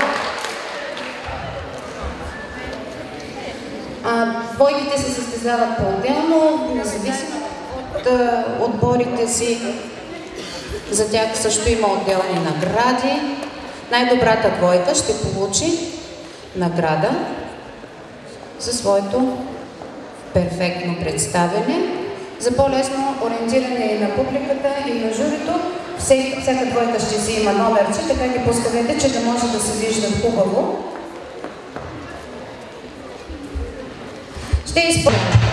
Двойките се състезават по-отделно, независимо от отборите си. За тях също има отделни награди. Най-добрата двойка ще получи награда за своето перфектно представяне. За по-лесно ориентиране и на публиката, и на журито, всяка двойка ще си има номерче, така ги поставете, че да може да се виждат хубаво. Ще изпълняваме.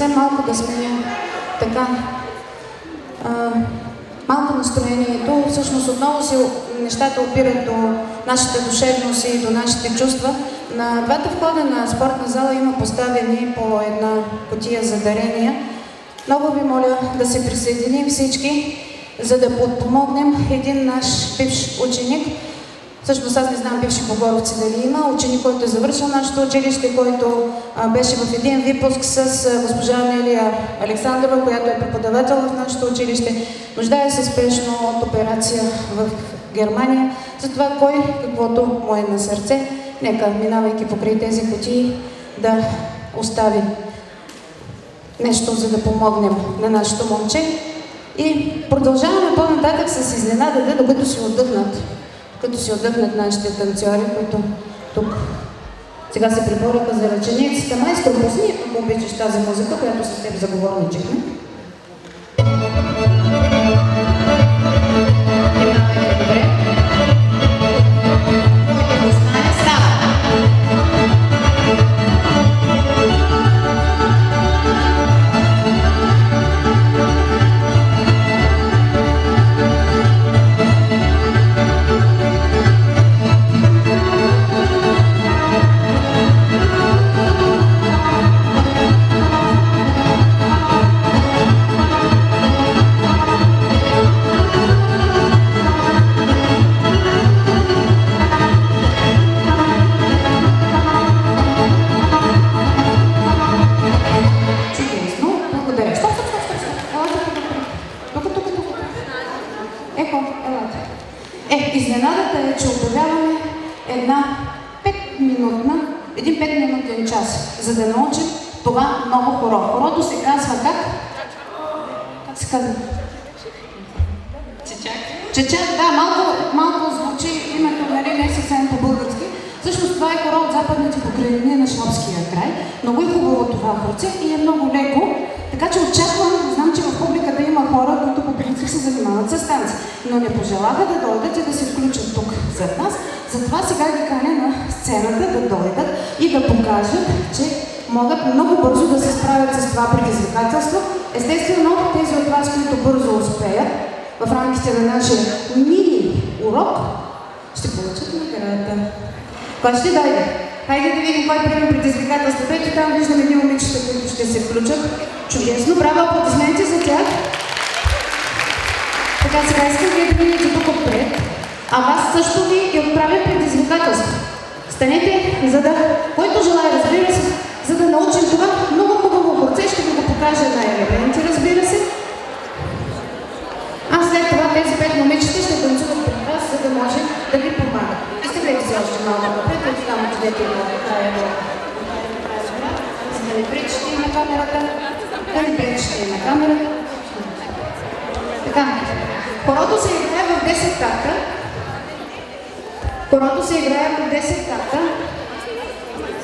съвсем малко да сменя така малко настроението. Всъщност отново нещата опират до нашата душевност и до нашите чувства. На двата входа на спортна зала има поставени по една кутия за дарения. Много ви моля да се присъединим всички, за да подпомогнем един наш бивш ученик. Всъщност аз не знам бивши богоровци дали има. Ученик, който е завършил нашето училище, който беше в един випуск с госпожа Анелия Александрова, която е преподавател в нашето училище. Нуждае се спешно от операция в Германия. Затова кой каквото му е на сърце, нека, минавайки покрай тези кутии, да остави нещо, за да помогнем на нашето момче. И продължаваме по-нататък с изненадата, докато си отдъхнат. Като си отдъхнат нашите танцори, които тук сега се прибориха за ръчениците. Майстор, пусни, ако обичаш тази музика, която с теб заговорничихме. Добре. Който го знае, става. Изненадата е, че обявяваме един 5-минутен час, за да научим това ново хоро. Хорото се казва как? Как се казва? Чечак. Чечак, да, малко звучи името, нали, не съвсем по-български. Всъщност това е хоро от западните покрайнини на Швабския край. Много е хубаво това хорце и е много леко. Така че очаквам, знам, че в публиката има хора, които по принцип се занимават с танци, но не пожелаха да дойдат и да се включат тук зад нас. Затова сега ги каня на сцената да дойдат и да покажат, че могат много бързо да се справят с това предизвикателство. Естествено, тези от вас, които бързо успеят в рамките на нашия мини урок, ще получат наградата. Кой ще дойде? Хайде да видим кой приема предизвикателството. Ето там виждам едни момичета, които ще се включат. Чудесно, браво, аплодисменти за тях. Така, сега искам вие да видите тук отпред, а вас също ви и отправя предизвикателство. Станете, за да, който желая, разбира се, за да научим това много хубаво борце, ще ви го покажа на елементи, разбира се. А след това тези 5 момичета ще танцуват пред вас, за да може да ви помагат. Изтеглете се още малко напред, ето там отидете на края до за да не пречите на камерата. Да не пречите на камерата. Така, хорото се играе в 10 такта. Хорото се играе в 10 такта.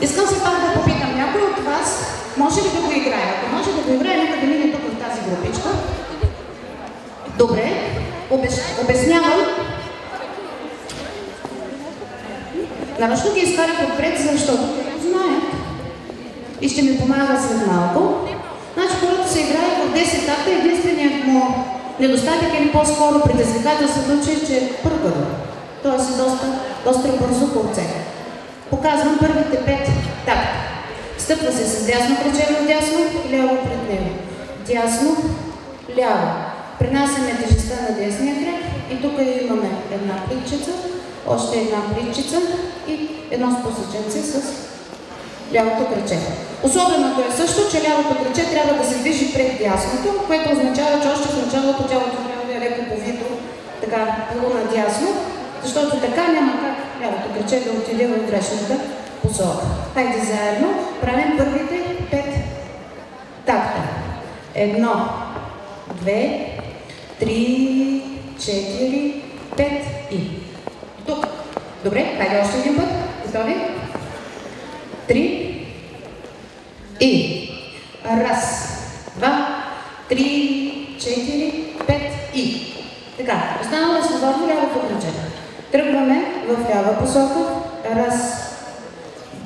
Искам се пак да попитам, някой от вас може ли да го играе? Ако може да го играе, нека да мине тук в тази групичка. Добре, обяснявам. Нарочно ги изкарах отпред, защото те го знаят и ще ми помага след малко. Значи, хорото се играе в 10 такта, единственият му недостатък е по-скоро предизвикателството, че е пъргава. Тоест е доста бързо хорце. Показвам първите 5 такта. Стъпва се с дясно кръче в дясно, ляво пред него. Дясно, ляво. Пренасяме тежестта на десния крак и тук имаме една плитчица, още една плитчица и едно спусъченце с лявото кръче. Особеното е също, че лявото кръче трябва да се движи пред дясното, което означава, че още в началото тялото трябва да е леко повито, така полунадясно, защото така няма как лявото кръче да отиде в грешната посока. Хайде заедно правим първите 5 такта. 1, 2, 3, 4, 5 и тук. Добре, хайде още един път. Готови? 3 и 1, 2, 3, 4, 5 и. Така, останало е свободно лявото кръче. Тръгваме в лява посока. 1,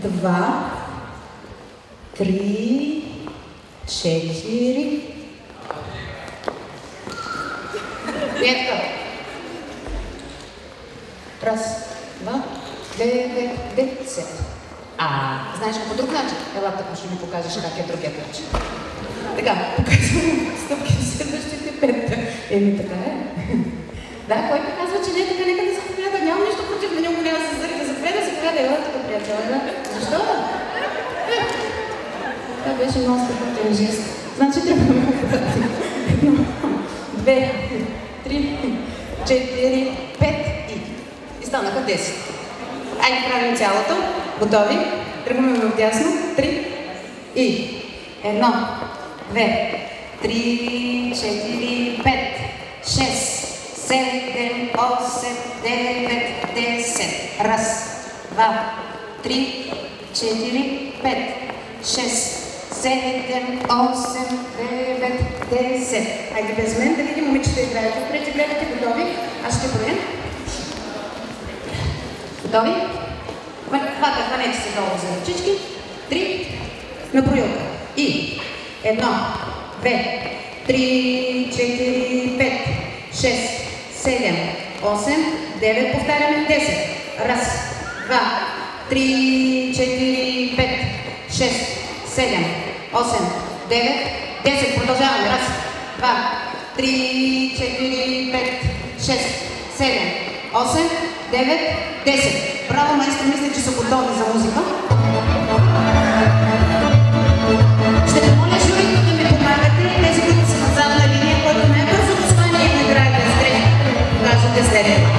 2, 3, 4. Петка. Раз, два, 9, 10. Знаеш по друг начин? Ела така ще ми покажеш как е другият начин. Така, показвам стъпки в следващите 5. Така е. Да, който казва, че не е така, нека да заповяда. Нямам нищо против, на него няма да се заради. Заповяда, ела така, приятела. Защо? Това беше много спокоен жест. Значи трябва да ме обратим. 2, 3, 4, 5 и станаха 10. Айде правим цялото. Готови? Тръгваме в дясно. 3 и 1, 2, 3, 4, 5, 6, 7, 8, 9, 10. Раз, два, 3, 4, 5, 6, 7, 8, 9, 10. Айде без мен да видим момичета играят. Отпред гледате, готови? Аз ще броя. Готови? Хванете се долу за ръчички. 3 на броилка. И 1, 2, 3, 4, 5, 6, 7, 8, 9. Повтаряме 10. Раз, два, 3, 4, 5, 6, 7, 8, 9, 10. Продължаваме. Раз, два, 3, 4, 5, 6, 7, 8, 9, 10. Браво, майстри, мисля, че са готови за музика. Ще помоля журито да ми помагате и тези, които са на задна линия, който най-бързо достане и награди без грешки, да ми покажете следното.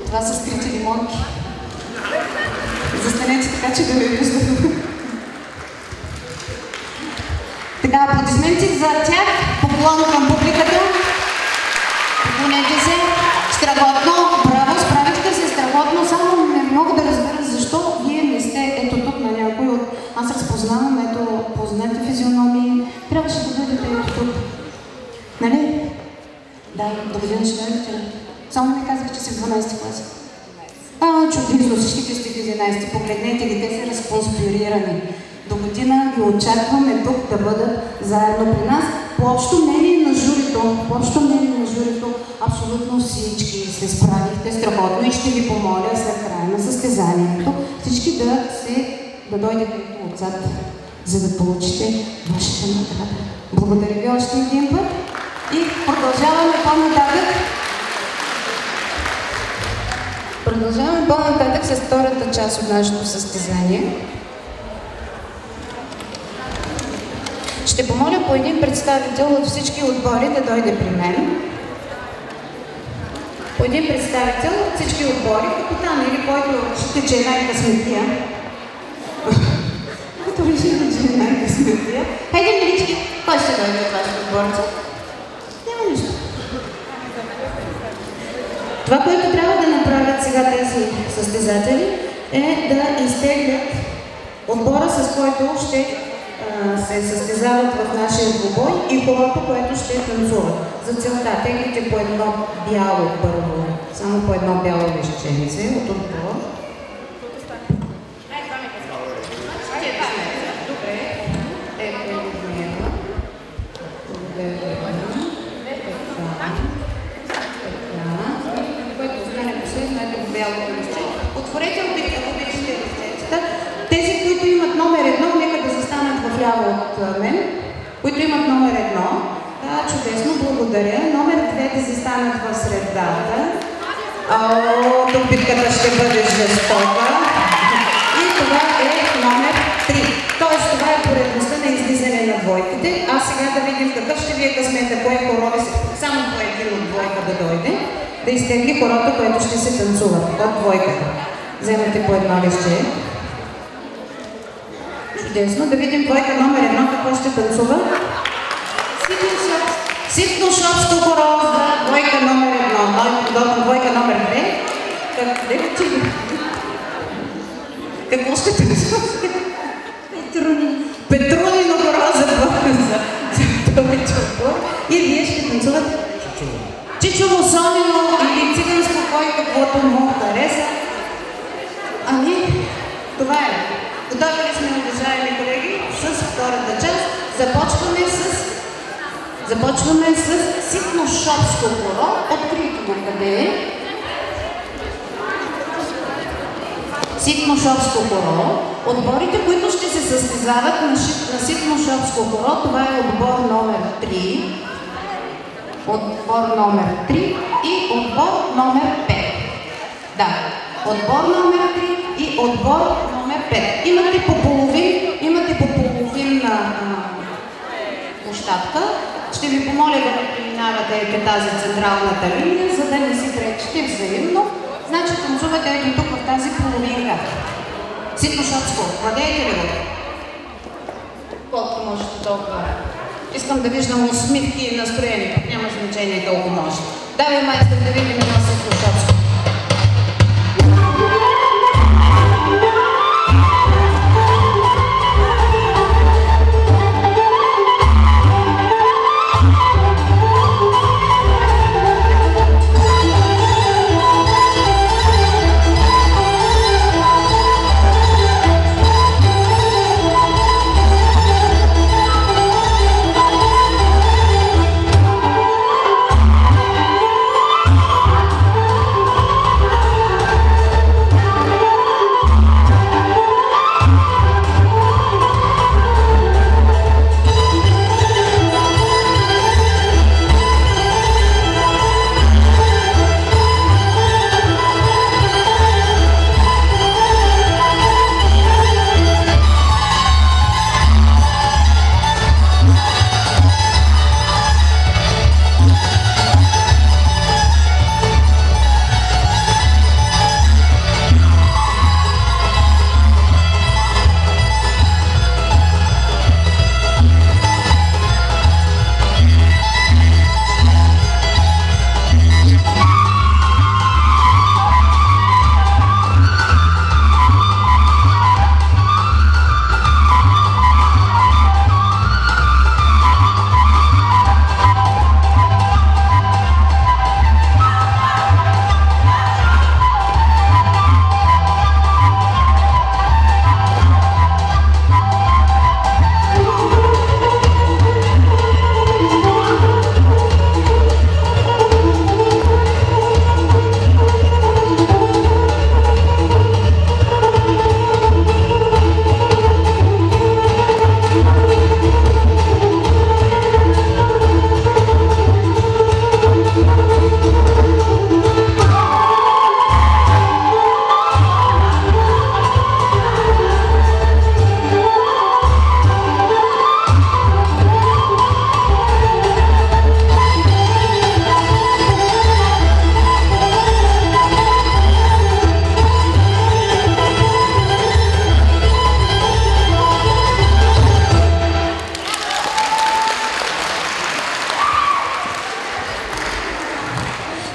Това са скрити лимонки. Застанете така, че да ви виждам. Така, аплодисменти за тях. Поклон към публиката. Поклонете се. Страхотно. Браво, справихте се страхотно. Само не мога да разбера защо вие не сте ето тук на някой от... Аз разпознавам, ето, познати физиономии. Трябваше да бъдете ето тук. Нали? Да, да година ще дойдете. Само не казах, че си в 12 клас. Чудесно, всичките сте в 11. Погледнете ги, те са разконспирирани. До година ги очакваме тук да бъдат заедно при нас. По общо мнение на журито, абсолютно всички се справихте страхотно и ще ви помоля след края на състезанието всички да дойдете отзад за да получите вашата награда. Благодаря ви още един път и продължаваме по-нататък. Продължаваме по-нататък с втората част от нашето състезание. Ще помоля по един представител от всички отбори да дойде при мен. По един представител от всички отбори, капитан или който счита, че е най-късметия. Който реши, че е най-късметия. Хайде, милички, кой ще дойде от вашите отборци? Няма нищо. Това, което трябва да направят сега тези състезатели, е да изтеглят отбора, с който ще се състезават в нашия двубой и хората, което ще танцуват. За целта теглите по едно бяло първо, само по едно бяло лещенице от отбора. Добре. Което остане последно е по бялото лище. Отворете обичите листецата. Тези, които имат номер 1, нека да застанат вляво от мен. Които имат номер 1. Да, чудесно, благодаря. Номер 2 да застанат в средата. Тук битката ще бъде жестока. И това е номер 3. Тоест, това е поредността на излизане на двойките. А сега да видим какъв ще ви е късмета, кое хорови се... Само по един от двойка да дойде. Да изтегли хорото, което ще се танцува от двойката. Вземете по едно лище. Чудесно. Да видим двойка номер 1 какво ще танцува. Ситно-шопско хоро за двойка номер 1. Двойка номер 2. Какво ще танцува? Петрунино хоро за двойка отбор. И вие ще танцувате Чичово Сонино или циганско, кой каквото му хареса. Ами, това е. Готови ли сме, уважаеми колеги, с втората част? Започваме с ситно-шопско хоро. Открито на къде е? Ситно-шопско хоро. Отборите, които ще се състезават на ситно-шопско хоро, това е отбор номер 3. Отбор номер 3 и отбор номер 5. Да, отбор номер 3 и отбор номер 5. Имате по половин площадка. Ще ви помоля да не преминавате към тази централната линия, за да не си пречите взаимно. Значи танцувате ето тук в тази половинка. Ситно-шопско, владеете ли го? Колко можете толкова? Искам да виждам усмивки и настроение, няма значение колко може. Давай, майстор, да видим едно ситно-шопско.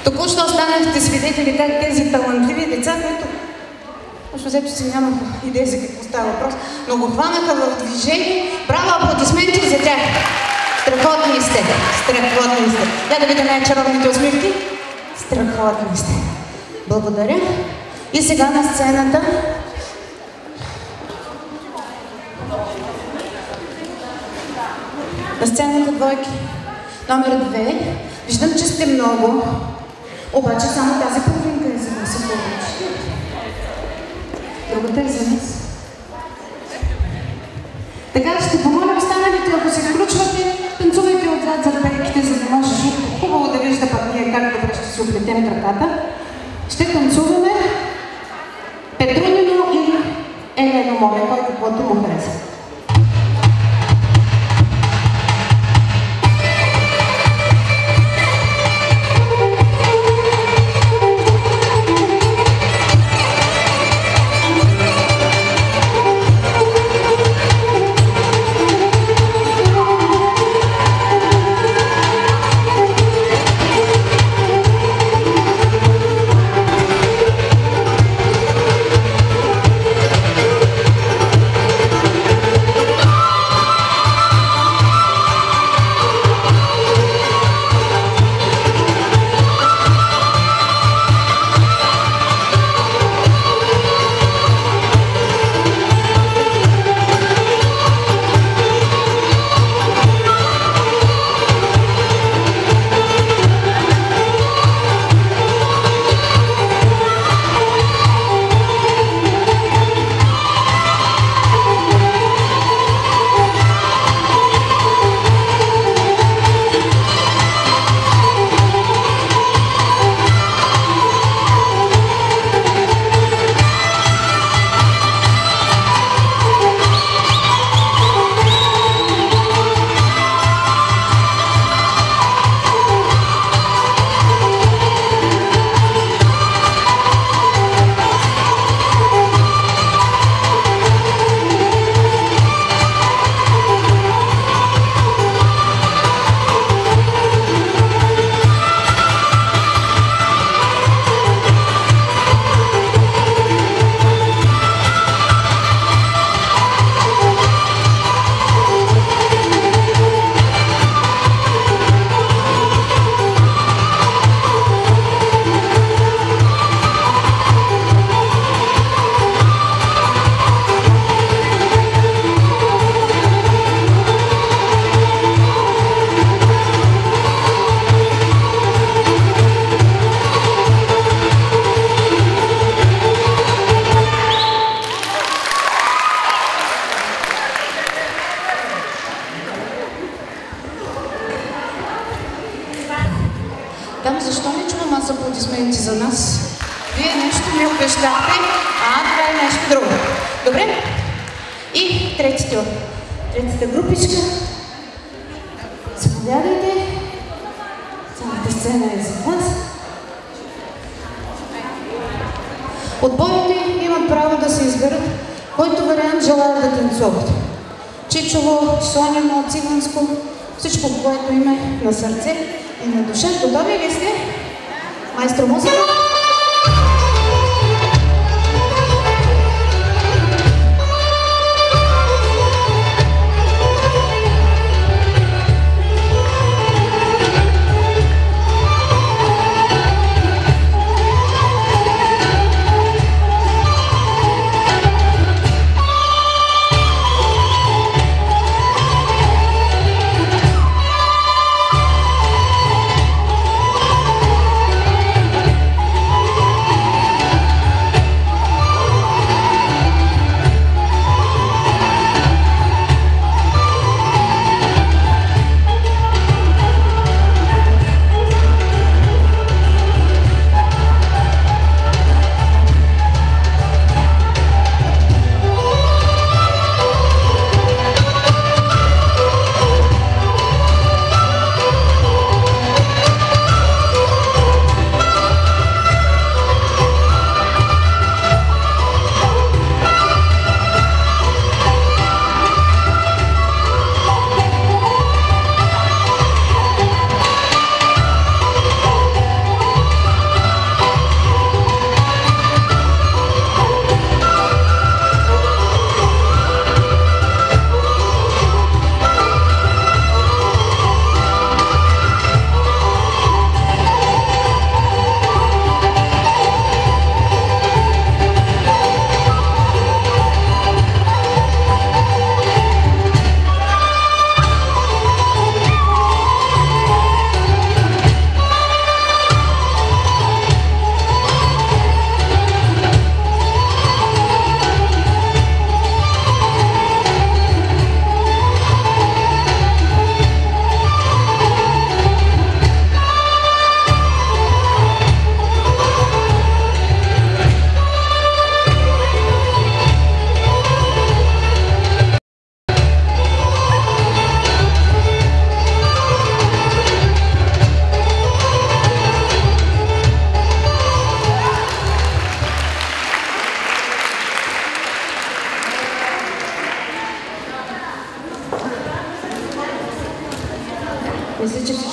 Току-що станахте свидетели как тези талантливи деца, които още взето си нямах идея за какво става въпрос, но го хванаха в движение. Браво, аплодисменти за тях! Страхотни сте! Страхотни сте! Да видя най-чаровните усмивки. Страхотни сте! Благодаря. И сега на сцената двойки. Номер 2. Виждам, че сте много, обаче само тази половинка е за вас. Другата е за нас. Така, ще помоля останалите, ако се включвате, танцувайте отзад за пейките, за да може хубаво да вижда пък ние как добре ще си оплетем краката. Ще танцуваме Петрунино и Елено Моме, кой каквото му хареса. Там защо не чувам аз аплодисменти за нас? Вие нещо ми обещахте, това е нещо друго. Добре? И третата групичка. Заповядайте. Цялата сцена е за вас. Отборите имат право да се изберат който вариант желаят да танцуват. Чичово, Соняно, циганско, всичко, което им е на сърце и на душа. Готови ли сте? Майстро музика?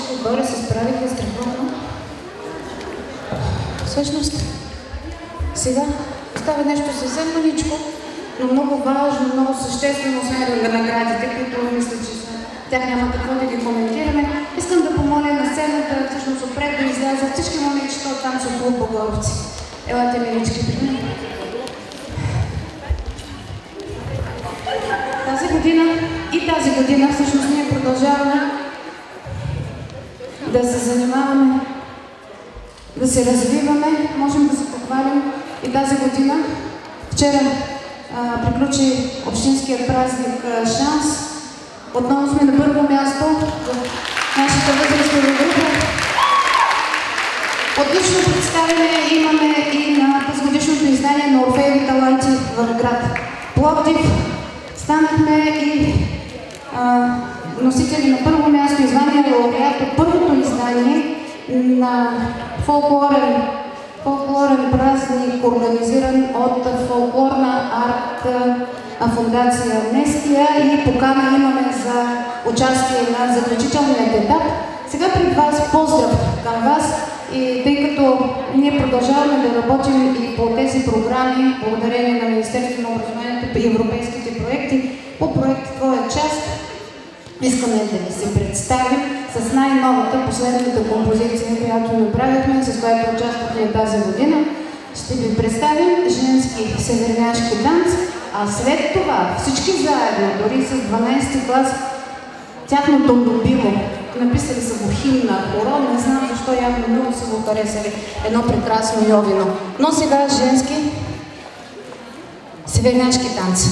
всички отбори се справиха страхотно. Всъщност, сега остава нещо съвсем маличко, но много важно, много съществено, освен да наградите, които мисля, че тях няма какво да ги коментираме. Искам да помоля на сцената, всъщност отпред да излязат всички момичета, оттам са полубоговци. Елате, милички, при мен. Тази година всъщност ние продължаваме да се занимаваме, да се развиваме, можем да се похвалим и тази година. Вчера приключи общинският празник Шанс. Отново сме на първо място в нашата възрастова група. Отлично представяне имаме и на тазгодишното издание на Орфееви таланти в град Пловдив. Станахме и носители на първо място и звание лауреат от първото издание на фолклорен празник, организиран от фолклорна арт фундация Амнестия, и покана имаме за участие на заключителният етап. Сега пред вас поздрав към вас, и тъй като ние продължаваме да работим и по тези програми, благодарение на Министерството на образованието и европейските проекти, по проект Твоя част, искаме да ви се представим с най-новата, последната композиция, която направихме, с която участвахме тази година. Ще ви представим женски северняшки танц, а след това всички заедно, дори с 12 клас, тяхното любимо, написали са го химна, хоро, не знам защо, явно много са го харесали, едно прекрасно йовино. Но сега женски северняшки танц.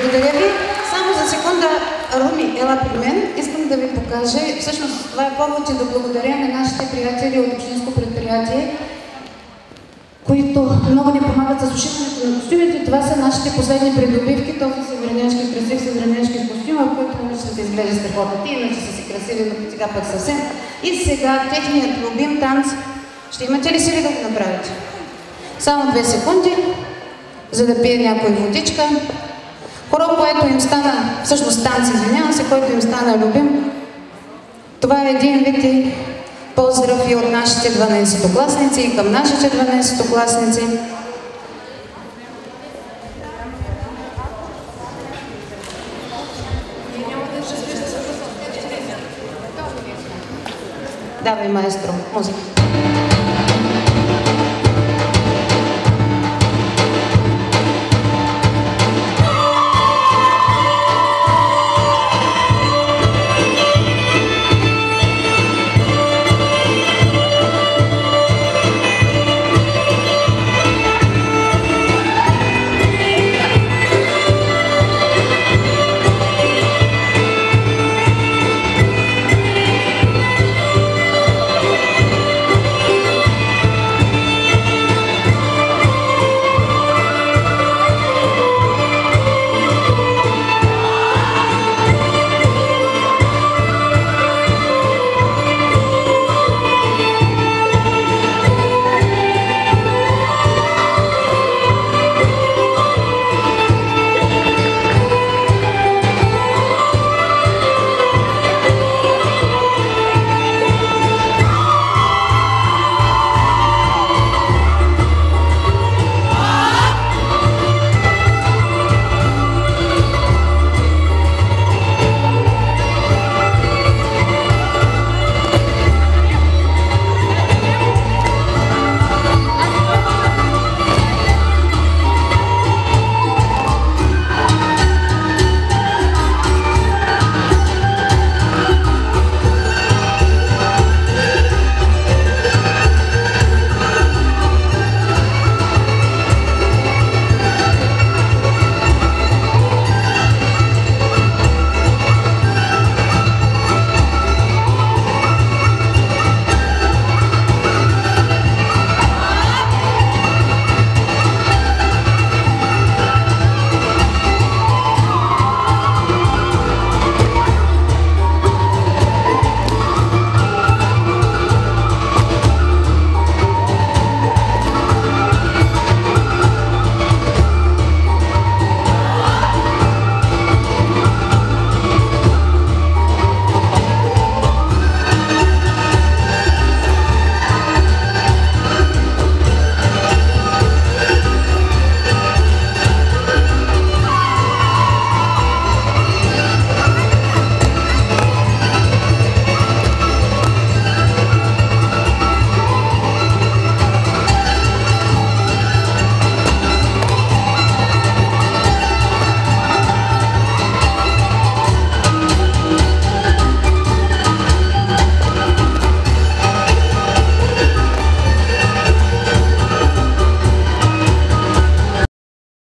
Благодаря ви. Само за секунда, Руми, ела при мен. Искам да ви покажа, всъщност това е повод и да благодаря на нашите приятели от Общинско предприятие, които много ни помагат с ушиването на костюмите. Това са нашите последни придобивки, този севернячки красив севернячки костюм, в който момиче да изглежда страхотно. Ти иначе са си красиви, но сега пък съвсем. И сега техният любим танц. Ще имате ли сили да го направите? Само 2 секунди, за да пие някой водичка. Хоро, което им стана, всъщност танц, извинявам се, който им стана любим. Това е един вид и поздрав и от нашите 12-класници и към нашите 12-класници. Давай, маестро, музика.